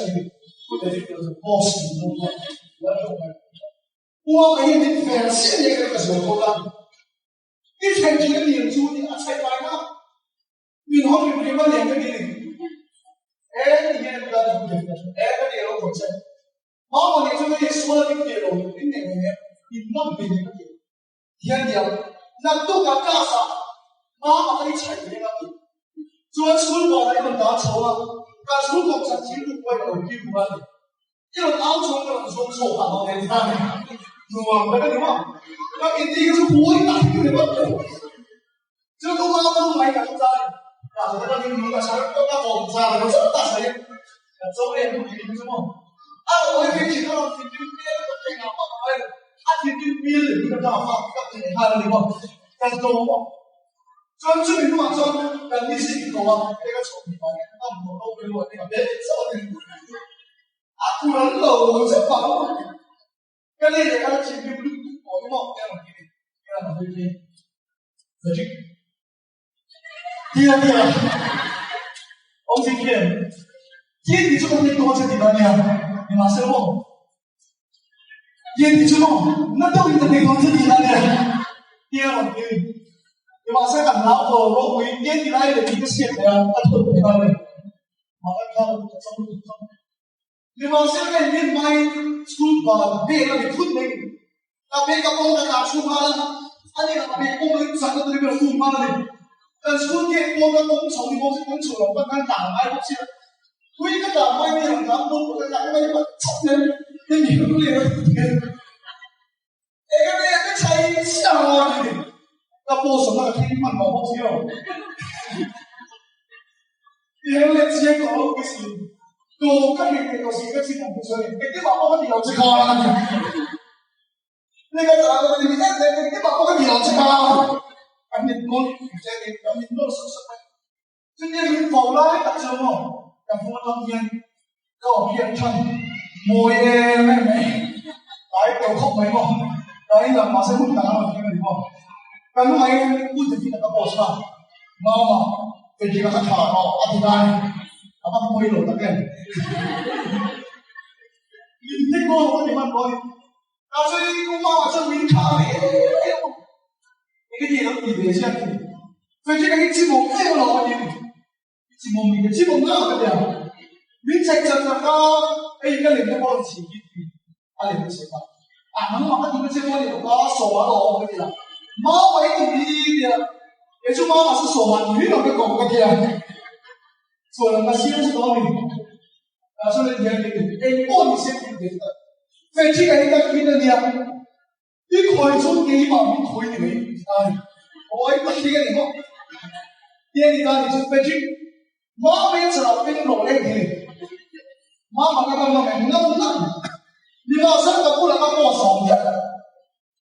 不得就是我是的，我们已经很现在这个时候了，一天几个年猪的啊才白吗？你好比别个两个年，哎，你看那个哎，那年老多钱，妈妈你这个也说了你年了，你年。你那边那个天天，那都搞干啥？妈妈给你踩的那个，专出国来们打球啊，但出国才进入外头进入啊，因为当初那种说错话老年代，我那个地方，那你这个是国大的地方，这都妈妈买干啥？啊，这个你们那啥，都那种啥，我这大谁？周年不平什么？啊，我也可以去到平均别的地方买。他天天憋着一个大话，要给他的地方，但是中国，专注于嘛说，等你是一个啊，那个臭皮白，那我都给我那个别说的，啊，突然了，我这把我，跟跟你哋喺前邊我啲麼？聽落去，回去。第二，我今天你做你多这地方呢？你马上问，你做么？那到底你多这地方呢？第二，你马上看老婆，我回你来的一个线的啊，他做地方的，马上看走。你马上看你买出吧，别让你困没，那别个帮他拿出嘛了，啊你那别帮你三个这个出嘛了。但是我见我的工厂，你我是工厂了，我看打买不起了。我一个打买你很难，我个打买一个操人，你你不了，那个才笑啊你，那播什么听饭搞不起哦。你那个结果不行，多个人都是一个情况不错的，你把我们聊这个啦，那个咋个你把我们聊这个。anh nhìn con sẽ nhìn cảm nhìn nó sâu sắc tuy nhiên mình phổ lại đặt cho nó cảm ơn tâm nhiên có hiện thân môi em đấy đều không mấy không đấy là mà sẽ muốn nào thì mình không cái lúc ấy vui thì là có sao mà vì chỉ là thả nó ăn thì đây nó bắt môi lột tắc kèm nhìn thấy cô có thể ăn môi à所以我妈妈说明卡cái gì đó thì về xem về cái chim bồ cái nó là gì chim bồ mình cái chim bồ nó là cái gì mình chạy chân là cái cái này nó bao nhiêu gì anh em biết không à nó mà cái chim bồ này nó sổ nó cái gì là má vậy thì đi đi cái chú má mà是sổ mà你那个搞个gì à sổ là cái gì đó này à所以你看你哎过你先不对的về cái cái này đi à你開出幾萬蚊開你咪，唉，我喺乜嘢嘅地方？第二個你就飛去，媽咪就冰落嚟嘅，媽媽嗰個咪啱啱，你話想個姑娘個多少嘅？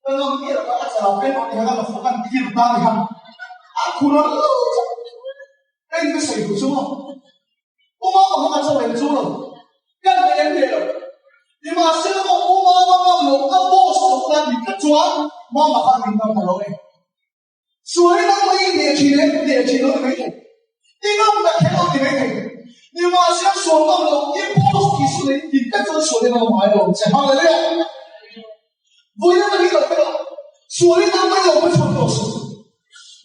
剛剛啲人講一就冰落嚟，嗰個附近啲人打你看，啊姑娘都哎你個水不錯，我媽媽做人做了，幹乜嘢嘅了？你把生活我妈有个波手的你个转，妈妈发明到哪了嘞？所以那么一年轻人都没有，你那么的看到你没有？你把想说到了一波提出来，你跟着说的那个买了，才好了了。不要那个那个，所以那么有不成都是，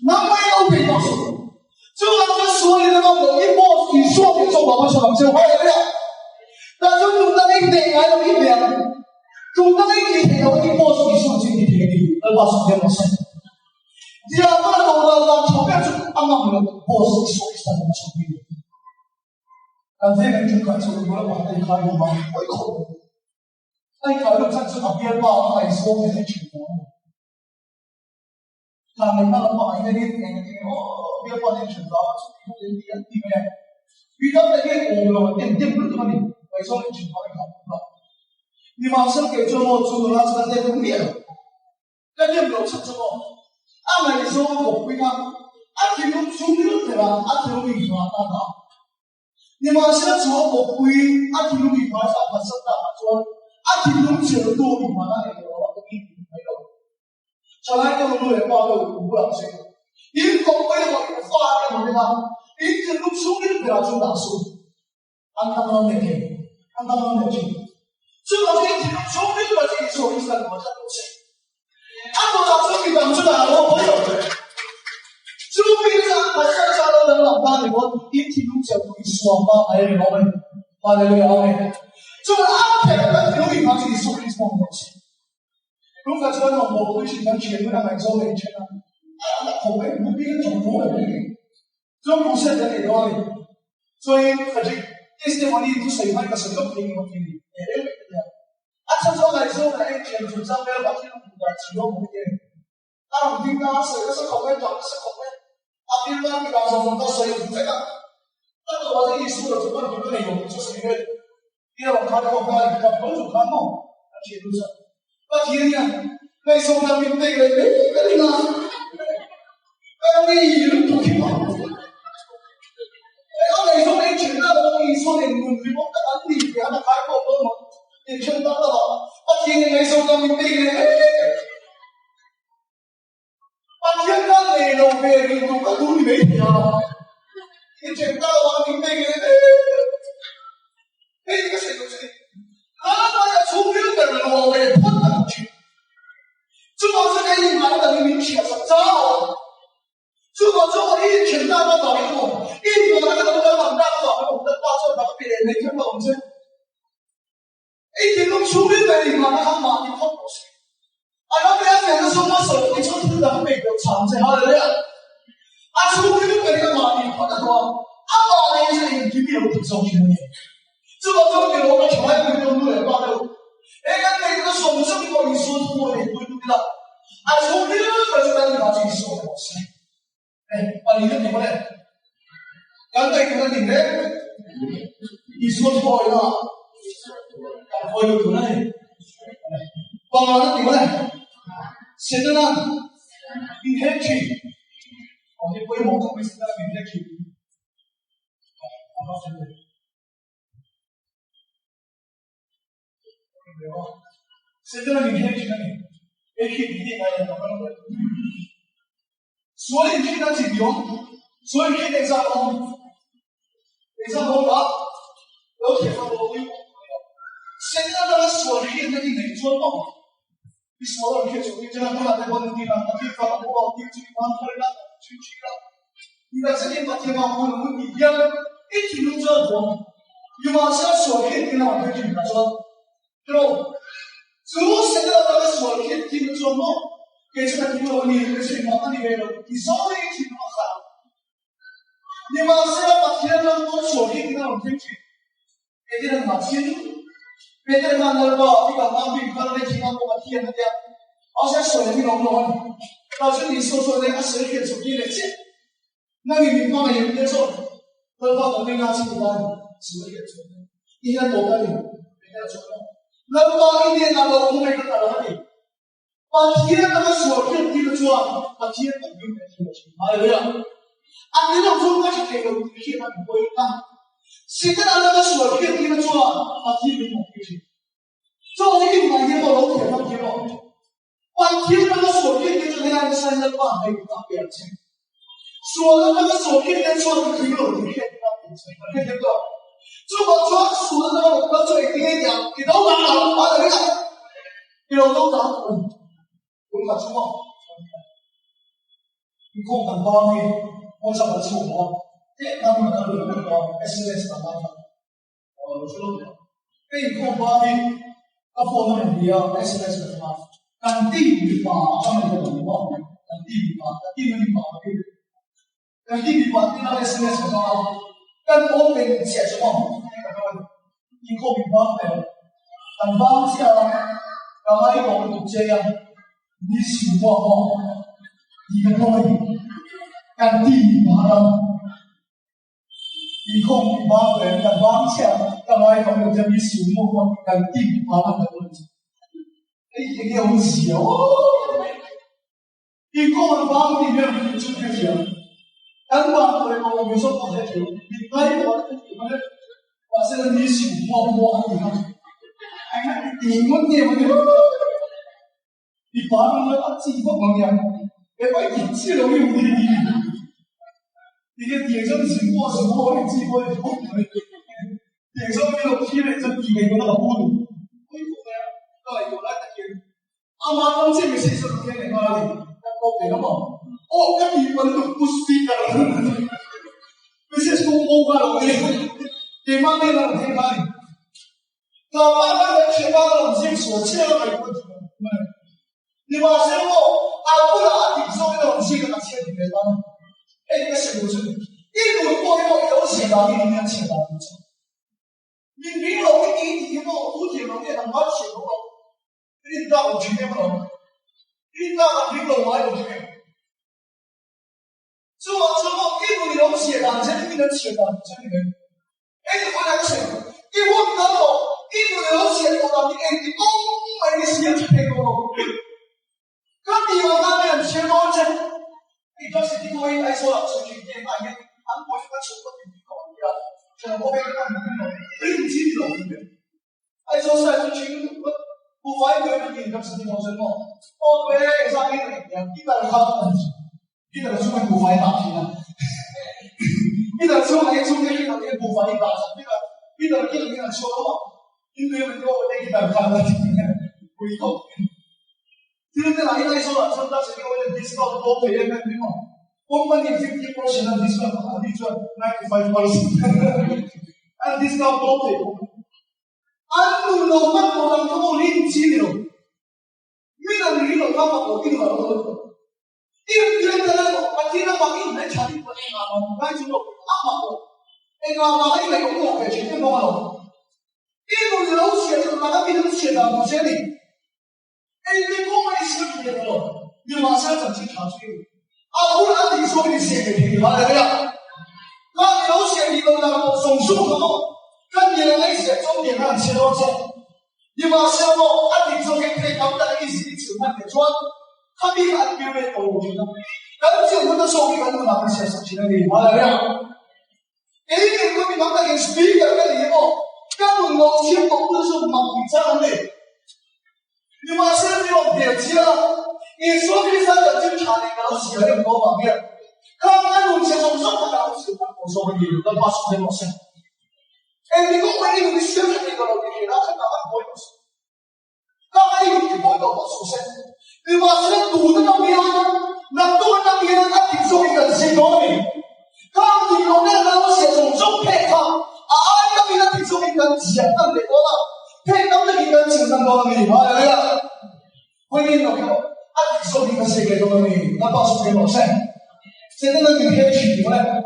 那么有被告诉，就那个所以那个一波提说的做我们说就好了了。但是chúng ta đi để ai đâu ít tiền, chúng ta đi thì thấy nó cái boss thì số chính thì thế gì, nó boss thì nó sẽ, giờ nó là đồ là chọn cái chút ăn mặc được boss thì số thì nó chọn đi, còn thế này chúng ta chọn được là bọn anh khai được mà cuối cùng, anh khai được sản xuất ở biên bao ngày số thì sẽ chuyển hóa, làm mình nó là bọn anh đi biên bao thì chuyển hóa, chúng ta đi ăn đi về, vì đó là cái ổn rồi, điểm được cái này.为什么你去跑一跑不到？你马上给周末做了这个在工业了，那你没有成什么？按来说我不会看，提供兄弟对吧？提供礼花大大，你马上说我不会，提供礼花是不是大大做？提供钱多礼花那里我都给你没有，将来都路人报都不让谁，你搞不了我发的对吧？你提供兄弟不要做大数，按他们那天。看到他们的经历，这个经历从这个经历说，一三国家都是，按照他经历讲出来，我朋友，就平常他乡下的人老大，你我一提供讲不爽吗？哎，老妹，好嘞，老妹，这个安排的有地方自己说一双东西，如果说呢，我回去能全部让来周围去了，那口味不必总口味不必，这不是人的道理，所以可是。इसलिए वाली तो सही में कसम तो नहीं होती नहीं मेरे में क्या अच्छा जो ऐसे हो रहे हैं जो सब मेरे बाकी लोग चीजों को ये अब दिन का से खबर तो से खबर अब दिन का की बात सुनता सही होता है तब तो वाली इस सूरत पर जो नहीं हो जो सही है ये वो खाना को खाना का बहुत जो खाना अच्छी दूसरा बस ये नहीं कई सौ का मिलते गए करेगा कभी ये तो क्या你说你全家都你说你我们的安利给他们开过门，你全当了吧？听你说的往你背嘞，把天干内容给你读个读你没听。你见到往你背嘞，这个谁都是，哪怕要出名的人，我也不能去。这把这个一买的你写上招。如果说我一挺大的保护，一我那个东西很大的保护，我们的大众把别人没听懂这，一挺弄出名的你嘛，那他妈你碰不起。那别人讲的说我手，你说听的背都长这好的了。出名的你个嘛，你碰得多，妈的是你没有不中心的。这个中间我们从来没有路来挂的。那个手这么你说错了，你不知道。出名的是让你把自己说的好些。把你的点过来，刚才可能你呢，你说错了，我有可能，把我的点过来，现在呢，你很去，你不会蒙住没事的，你很去，现在呢，你很去那里，也去一定来，所以去那几牛，所以去那上空，那上空吧，有铁上空，现在那个所去那里能做梦，你所有去手机这样看在我的地方，地方我地地方看了，去了，你在这里把地方我们一样，一起弄这活，你马上所去地方就去了说，对不？只有现在那个所去地方做梦。给这个听众你的情况，那里面你稍微听那么喊，你马上要把天上多所听那种听去，别的人把听，别的人看到吧，你把当兵看到那听到我把天那样，而且手你拢拢，老师你说那个神学主义的见，那你明白也接受，何况我们要去不到什么也做，应该多干点，别的做，能把一点那个我们个打到那里。把天那个所听听得出来，把天本应该听得清，对不对？你那说那是给个天那不会看，现在那个所听听得出来，把天没听清。这我一买天后楼铁上天后，把天那个所听听出来那个山的话，没有大表情。所的那个所听听出来的听了，你看大表情，看见不？如果说所的那个我最听一讲，你都打了，把怎么样？你都打了。用它出嘛？你空等方面，我想把出嘛？他们有那个 SMS 的方法，知道没有？你空方面，他放那里啊 SMS 的方法，但地理法上面的文化，但地理法对，但地理法对那 SMS 的方法，但我给你解释嘛，你空方面，但方向啊，刚才我们读这样。你想我哦，你的可以干地马了，你空马人的方向，干嘛要用这你想我干地马的问题？你有戏哦！你空方里面就开始，干嘛对我们说不太久，你来我把这个你想我，你看，你问你们。你把那个鸡不能呀，把你鸡容易无敌，你个点上情况什么你鸡不能，点上那个批了这底没有那个糊涂，会不会啊？对，有来的天，妈当这个是什么天在哪里？那我给了嘛？跟你们都不是的，那些中欧啊，我给妈那个天哪里？那慢慢的去把冷静所切了没问题。你马上我不拿你说那种这个钱给他，那个是不是？一轮过后有钱了，你明天钱了，你明了你以后五天了，你他妈钱了，你到我去不能，你到了明了我还有去，之后一轮有钱了，这里面钱了，这里面，你回来钱，你我刚好一轮有钱了，你公没钱去给我。那你有那边全都是，你就是因为来说出去见大雁，韩国这个球不比你高一点，这后面看你们领基了，对不对？来说是出去，我法一个人咁實際講什麼？我俾三幾年，邊個嚟考？邊個嚟出名不法一大片啊？邊個出名出名邊個嘅不法一大片？邊個邊個出咯？因為我哋呢邊看到回頭。今天來一說了，說當時給我的 discount 多賠了沒有？我們你50%的 discount， 你賺95%，按 discount 多賠。按路路乜個人都冇拎錢了，咩人拎到他把我拎到了？因為那個我聽到話你來查你個銀行，來做咯，銀行還沒有過嘅，全部過了。因為老寫就那個變成寫的不寫的，你過來寫的了，你馬上整清查出嚟。不然你說你寫給你嘛對不對？那你老寫你都那個總數什麼？跟你那些重點上寫多少？你把項目按你做嘅配合的意思，你只看點賺，他比按別人多我覺得。但是我們的手藝跟我們寫上去的你嘛對不對？你我們那個 speaker 嘅禮貌，跟我全部都是蠻比較的。你把現在用點擊了，你說第三個警察你搞寫的多方面，看看我寫總數他搞寫，我說你那80%。你講話呢個你選擇呢個路嘅，然後佢慢慢改到，剛才呢個改到我出身，你話現在賭得到咩啊？那賭得到咩啊？他聽說一個成功嘅，他聽說那個我寫種種配合，那邊他聽說一個簡單的多啦，配合的一個簡單多嘅，係咪啊？歡迎我看，聽說一個寫嘅多嘅，那告訴給我先，現在呢你可以取回來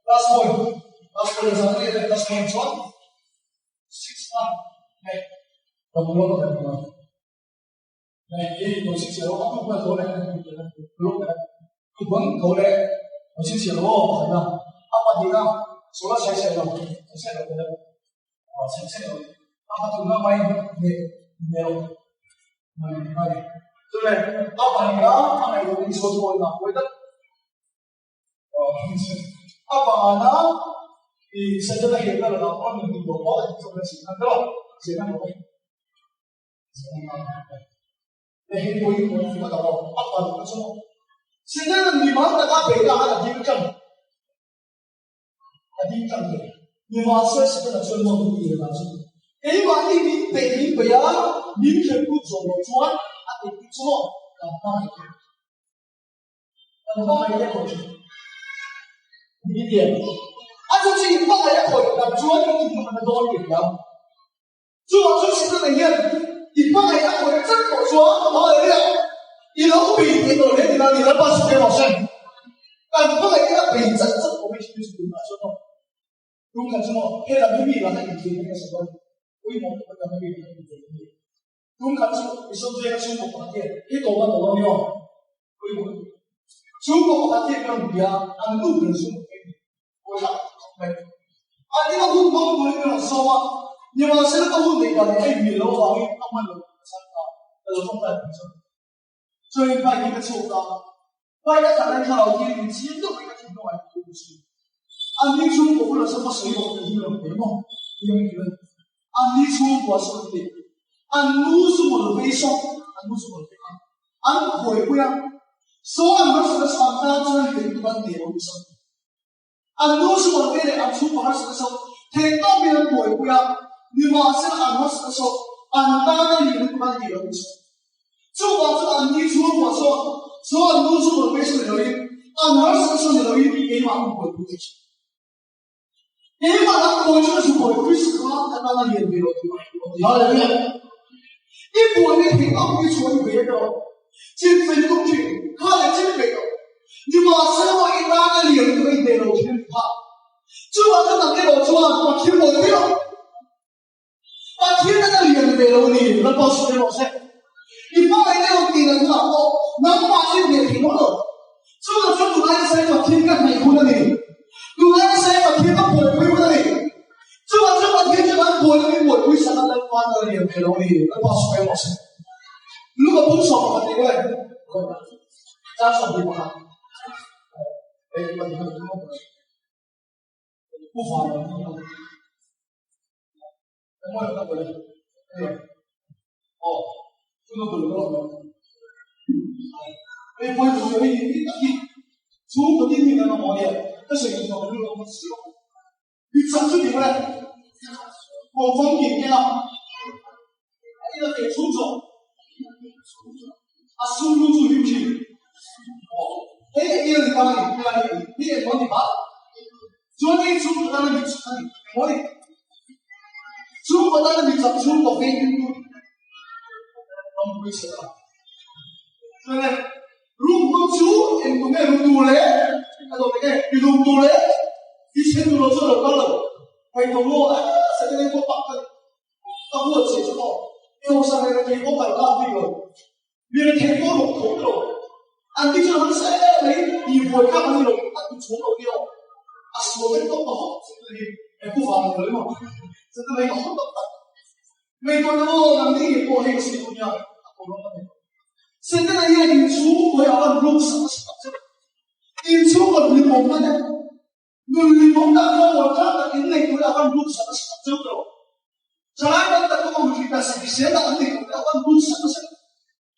，last point。Last point is something last point is what? 6 này, đồng luôn rồi đồng luôn. Này, cái đồ xích xỉu nó không phải thấu này, lúc này, cái vấn thấu này, đồ xích xỉu nó phải là, apa dia, số là sai rồi, sai rồi đấy, sai rồi, apa tu nama ini, này, tu này, apa dia, apa này đồ xích xỉu nó phải là, apa na thì sẽ cho ta hiểu ra là nó có những điều có ở trong cái sự năng đó, sự năng của mình. Để hiện tôi cũng phải bắt đầu bắt đầu cái số. Sự năng là người mà ta có thể là điểm chân, là điểm chân rồi. Nhưng mà sẽ là chuyên môn của người làm gì? Cái mà đi điểm bây giờ điểm chân cũng dùng một chút, điểm cái số là ba cái, là ba cái câu chuyện. Điểm điểm. 就是你放在一口的，主要就是你们的多点的。主要就是这个样，你放在一口的，这口说好的料，你能比你都连你那里的80多%，但你放在一个北这我们就是怎么说呢？用看什么？黑的秘密了，那你听那个什么？为什么那个秘密？用看什么？你说这个中国法典，你懂不懂没有？为什么？中国法典跟不一样，按路跟中国法典，我想。你個本講每個人數啊，你話寫得個本地人係語老話嘅，啱啱兩參加，就中大本身。最快一個超高，快一才能看到天宇，其實都一個挺多人都不是。你中國或者什麼水果的一個美夢，一個理論。你中國是不對，路是我的微笑，路是我的悲哀，回不了。所以我是个常常真人一般内容生。路是我的悲哀，出国20的时候，听到别人回不了，你马上20的时候，当然你能把内容生。就把这你出国说路是我的悲伤的留言，20的时候你留言，你给马回不去。给马上回去的时候，回是他当然也没有对吧？好了没有？一回你听到你说你别的，真分东西，看了真没有。你马上我一打个脸可以内容全怕，就把这个内容说我听我的内容，把听那个脸的内容你能告诉给我谁？你放在内容顶的时候，能把这脸听懂了，这个就拿一些把听个美哭的你，拿一些把听个鬼鬼哭的你，这个听就把鬼鬼鬼鬼想到能发的脸内容你能告诉给我谁？如果不爽的话，你会加上对吧？你们不妨，我有那个人，这个不能了。哎，不会不会，你出不定你那个毛的，但是你怎么用不使用？你怎么明白？我方便面啊，你那给出走，输入住进去，你个地方你也往里拔，昨天出不到那里，我的，出不到那里怎出不飞？不会吃的，对不对？如果出，你不该入多嘞，他说那个你入多嘞，以前入了这了高了，回头我现在我把个，把我解释到，因为我上来给我买大这个，别人听我龙头了，俺弟兄们说，你不会看那种，你从头掉，说的都不好，这个不妨人嘛，这个没有好的，没多多，俺弟兄过那个谁都样。现在的业力出国要按入什么什么这个，你出国你懂的呢？你懂得我看的你内国要按入什么什么这个，将来的这个问题但是你现在的内国要按入什么什么，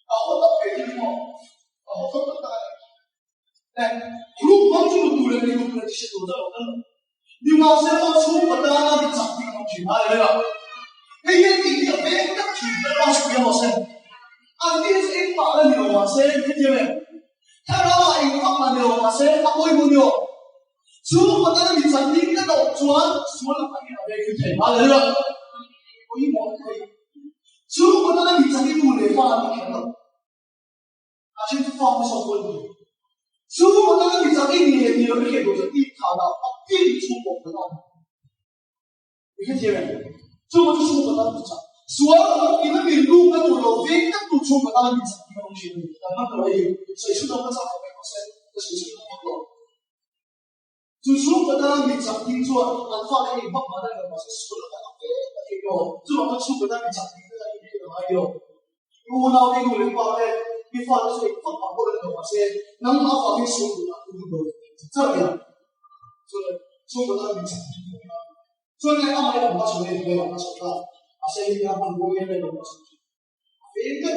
我都给你说，我说的大概，如果这个读人，你读人是读这个的，你往前往出国的那你长这个东西哪里来了？你业力要别的体的往出要深。Antes en para ni lo hace, ¿qué tiene? Kalau en apa ni lo hace, apa yang punya? Semua pada ni cantik kan tuan, semua nak ni ada yang kita ada juga. Kau ini mau kau ini. Semua pada ni cantik tu lepas ni kan? Asyik tu faham soal ni. Semua pada ni cantik ni lebih kita tu di kana, apa yang semua pada ni. ¿Qué tiene? Semua tu semua pada ni cantik. 所以你们民路跟路路非跟路出门当然你怎么东西，慢慢的谁去都不知道怎么回事，谁去都不懂。就出门当然你怎么听说，俺发的你爸爸那个嘛是说了那个这个，就我们出门当然你怎么听的那个还有，我那边路人发的，你发的是爸爸或者那些，能把法律说出来，这样，所以出门当然你怎么听的，所以俺们要把手里没有把手上。Saya yang menggoleh dalam masa itu. Vegan.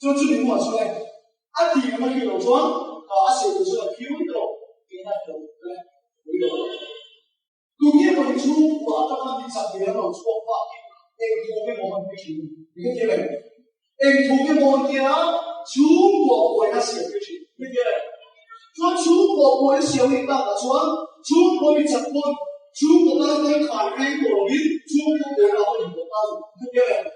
Jadi ni macam mana? Adi yang mana kita tuan, asyik tu sudah kiri tu, kena tu, dunia bagi cukup atau kan bisa dia orang cukup apa? Tujuh mohon kiri, ini dia. Tujuh mohon dia cukup boleh hasil kiri, ini dia. Tuan cukup boleh siapa yang tak tuan, cukup boleh campur. 中国那边看美国人，中国对然后美国大陆，对不对？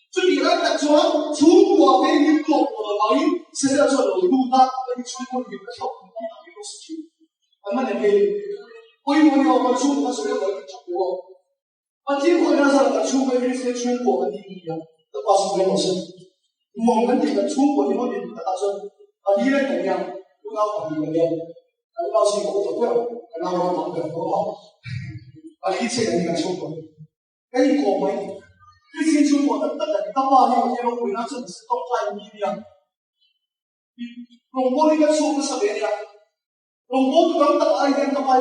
这里来的说，中国跟你中国的老人，现在做路路大，跟中国有个跳舞，那没有事情。俺们那边，为什么要把中国是要来中国？结果让上了中国跟些中国的地一样，这把是没有事。我们这个中国因为你大声，你来怎样，不要管你们。老师我走掉，然后我讲好不好？一切人家出国，跟你讲没？一切出国的，那个他妈的，我这个回来真是都在一样。龙波那个出不是别的，龙波就刚打一点，他拍，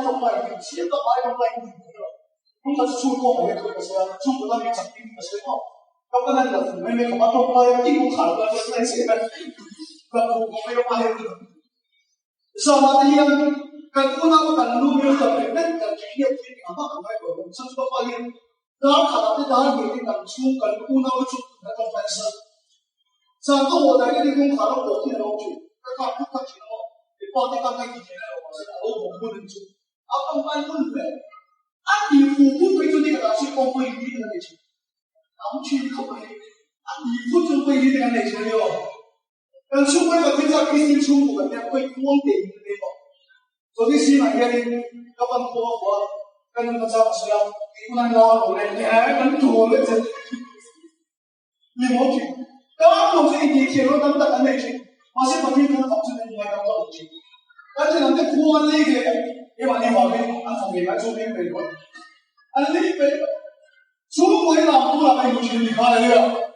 现在拍了，如果是出国没可以说，出国那边整定的时候，要不然的妹妹恐怕都拍，地图卡了，就在前面，我没有拍的。Sama dia kan kuna kan lu dia sampai kan dia apa apa itu sesuatu apa yang dah kata dah dia kan cuma kan kuna itu kan pasal satu orang ini pun kalau bukti orang tu kan kita cuma dipotong kan kita lah oh bukan itu apa yang pun ber adi fuku itu dia kasih kompoi ini dengan itu kamu ciri kompoi adi fuku kompoi ini dengan itu yo但出轨的对象必须出轨的会光点一个地方。昨天西南边要办脱活，跟那个张老师要，不能搞我嘞，你还能躲了这？你莫去，刚刚这一天我等等没去，我先把你跟导致的你还搞到去，而且呢，这国安那个，也把你往那按从里来周边北国，那北出轨了，不然还有去你看了这个。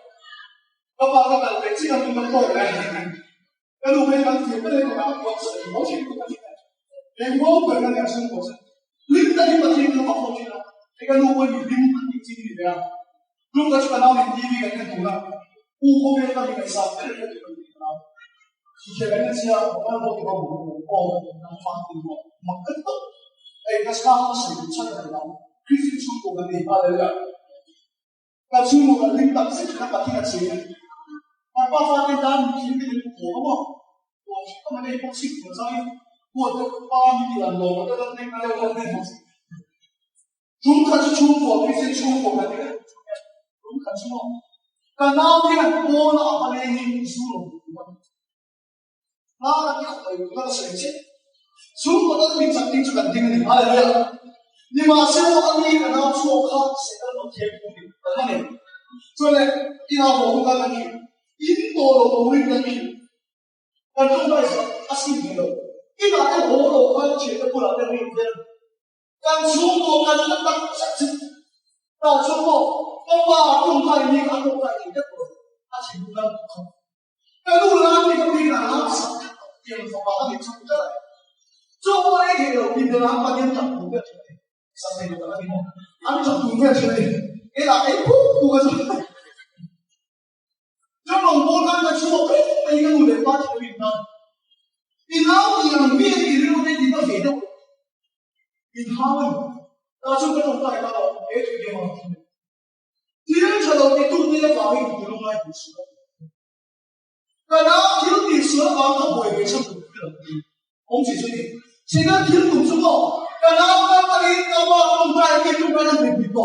ก็มาก็แบบเป็นที่เราเป็นโตเลยก็ดูไปมันถือไม่ได้ของเราความสุขของชีวิตของชีวิตเรื่องพวกเกิดกันอย่างสงบลิ้นแต่ที่ประเทศเราบอกคนที่เราไอ้ก็รู้ว่าอยู่ลิ้นมันจริงๆอยู่แล้ว如果去看到你 TV 嘅呢度啦，烏嗰邊嗰啲嘅衫，跟住呢條嘢啦，以前嗰陣時啊，我哋個冇能發電喎，唔得到，個衫是出嚟啦，佢先出國嘅地方嚟啦，但出國嘅領導是佢把啲嘅錢，但爆發嘅單片俾你火嘛，我咁你公司負責，我就把你啲人攞，我得你買咗呢東西，如果是出國，佢先出國嘅呢個，如果出國。Kanao dia bola apa ni suruh, nak kita selesai. Suruh kita minta juga tinggal. Haleluya. Ni masih orang ni kanao suruh sekarang nak tiap ni, apa ni? Soalnya ina bohong lagi, ini tolong bohong lagi. Kalau kita asing dulu, ina ada bohong kan cerita pula dari dia. Kan suruh kan tetap sakit, tak suruh. 我話動態你看動態你的我，他全部都不空。但路拉你個你拿手，電風把你衝出來，做我一條你的拿把你掌不要出來，上面有個那地方，你掌不要出來，你拿哎噗個出來，就龍波干的出來，每個路人把出來呢，你拿你讓面你路的你都給到，你他們，那就個動態到哎這個地方。天才到你肚子的法律不用来不是，但那听你说话他不会给成不可能的。红旗水的，现在听懂之后，但那那里那么动态你动态的没比过，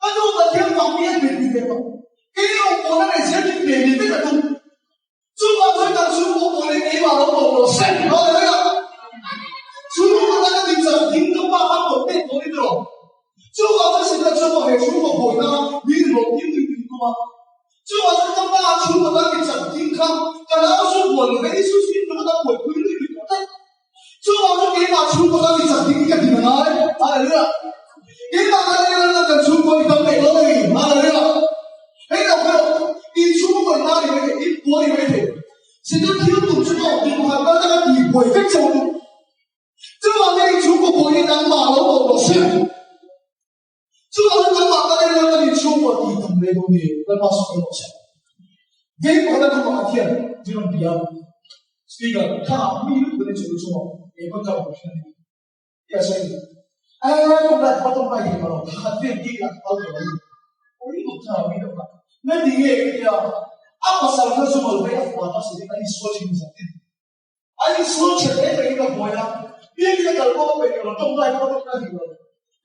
那就我听方面没比过，因为我那里先去别的这个东，中国最当初我的给马龙我是然后那个，中国那个你整听都把他我变同的了。就話這是個中國係中國培啦，你羅點對對個嘛？就話這個大中國那個整健康，但係我說我沒出去，怎麼能回歸對對個？就話這給把中國那個整健康點來？係啦，給把那個中國的美國的，係啦，哎呀朋友，你中國哪裡為你國裡為體？現在聽懂之後，你看到那個地位非常，就話你中國國人拿馬龍我是。就好像跟马大那个你出国地等的东西，那把手给我下。给我那个马天这种比较，这个他秘鲁的就是说，也不找我看，也是，哎，动来不动来一个，他变地了，好可能，我一不知道没得办，那你也呀，阿不上课什么没有活到时间，那你说清楚点，啊，你说清楚这个活呀，别个搞不没有了，动来不动来一个。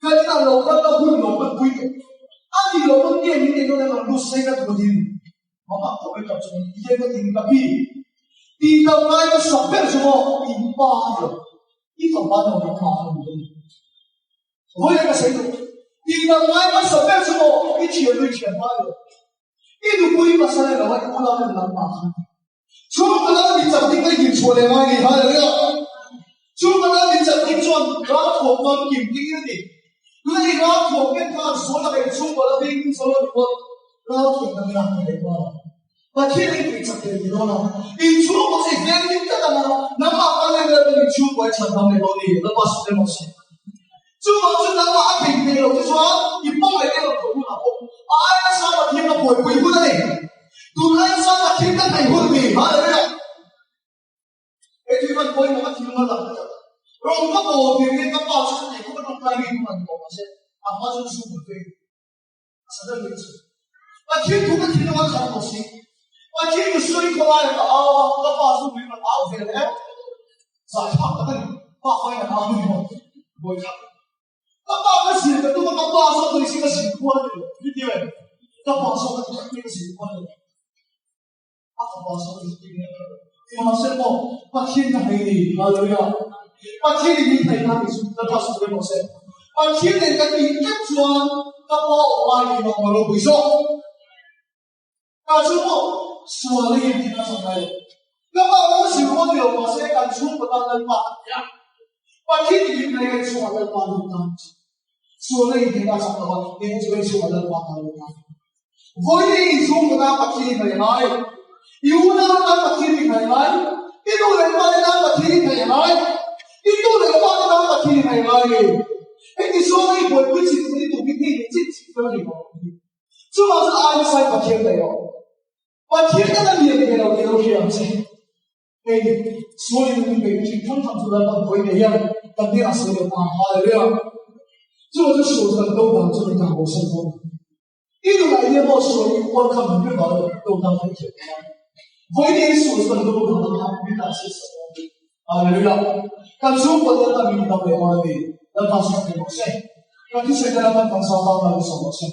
跟那老板那会老板规定，按你老板店里面那个路谁个图钉，妈妈都会搞成一个钉个屁，钉到那个上边什么一巴的，一头巴的我看了你，我那个谁的，钉到那个上边什么一千对千巴的，一路规把上来了，我看到那个能打，除了那个你整钉个印出来嘛，你看那个，除了那个你整钉砖，然后我们印钉个的。那你拿图片看，说那个中国的兵，说那个，那图那个哪里的嘛？把天灵给拆掉了，你中国是天灵的嘛？那么把那个你中国传统的东西，那把是什么事？中国是那么阿平的了，就说你帮来那个土了，哎，啥个天都不会不的嘞，都看啥个天都没会的，好了没有？哎，这个可以我们听了了。Rong ka bo bibig ka pa sa ko ba ng tayo man ko kasi ang masun sumunod sa dali ito. Bakit ko ba tinawa ka ko si? Bakit gusto ko ay ka pa sumunod na tao din eh? Sa pa ka pa kaya na ako mo. Boy ka. Kapag kasi ito ka pa sa ko si kasi ko ano. Hindi ba? Kapag sa ko si ko ano. Ako pa sa ko si Master mo, bakit na hindi? Hallelujah. 把天灵陪他，你说那他是什么事？把天灵跟你一转，他把我爱你往我回收。那之后说了一天他上来了，那么我喜欢的我现在敢出不到人把呀，把天灵陪他说了把路当，说了一天他上来了，你就会说了把路当。我一出不到把天灵陪来，有那把天灵陪来，一路人把那把天灵陪来。Itu lepas kita tak kiri hai lagi. Ini soalnya buat kunci itu kita ini cincin lagi. 这嘛是爱在把天的哦，把天的脸给了给了这样子。哎，所以你每天通常出来到回的样，但你那时候的花花的量，这我就说这个都当这个感悟生活。一路来也莫说我看门对吧？都当很简单。回点说这个都当他没那些什么。啊，对了，但是我的那里到北方的，那当时给我谁？那就是跟他们当上当那个什么谁？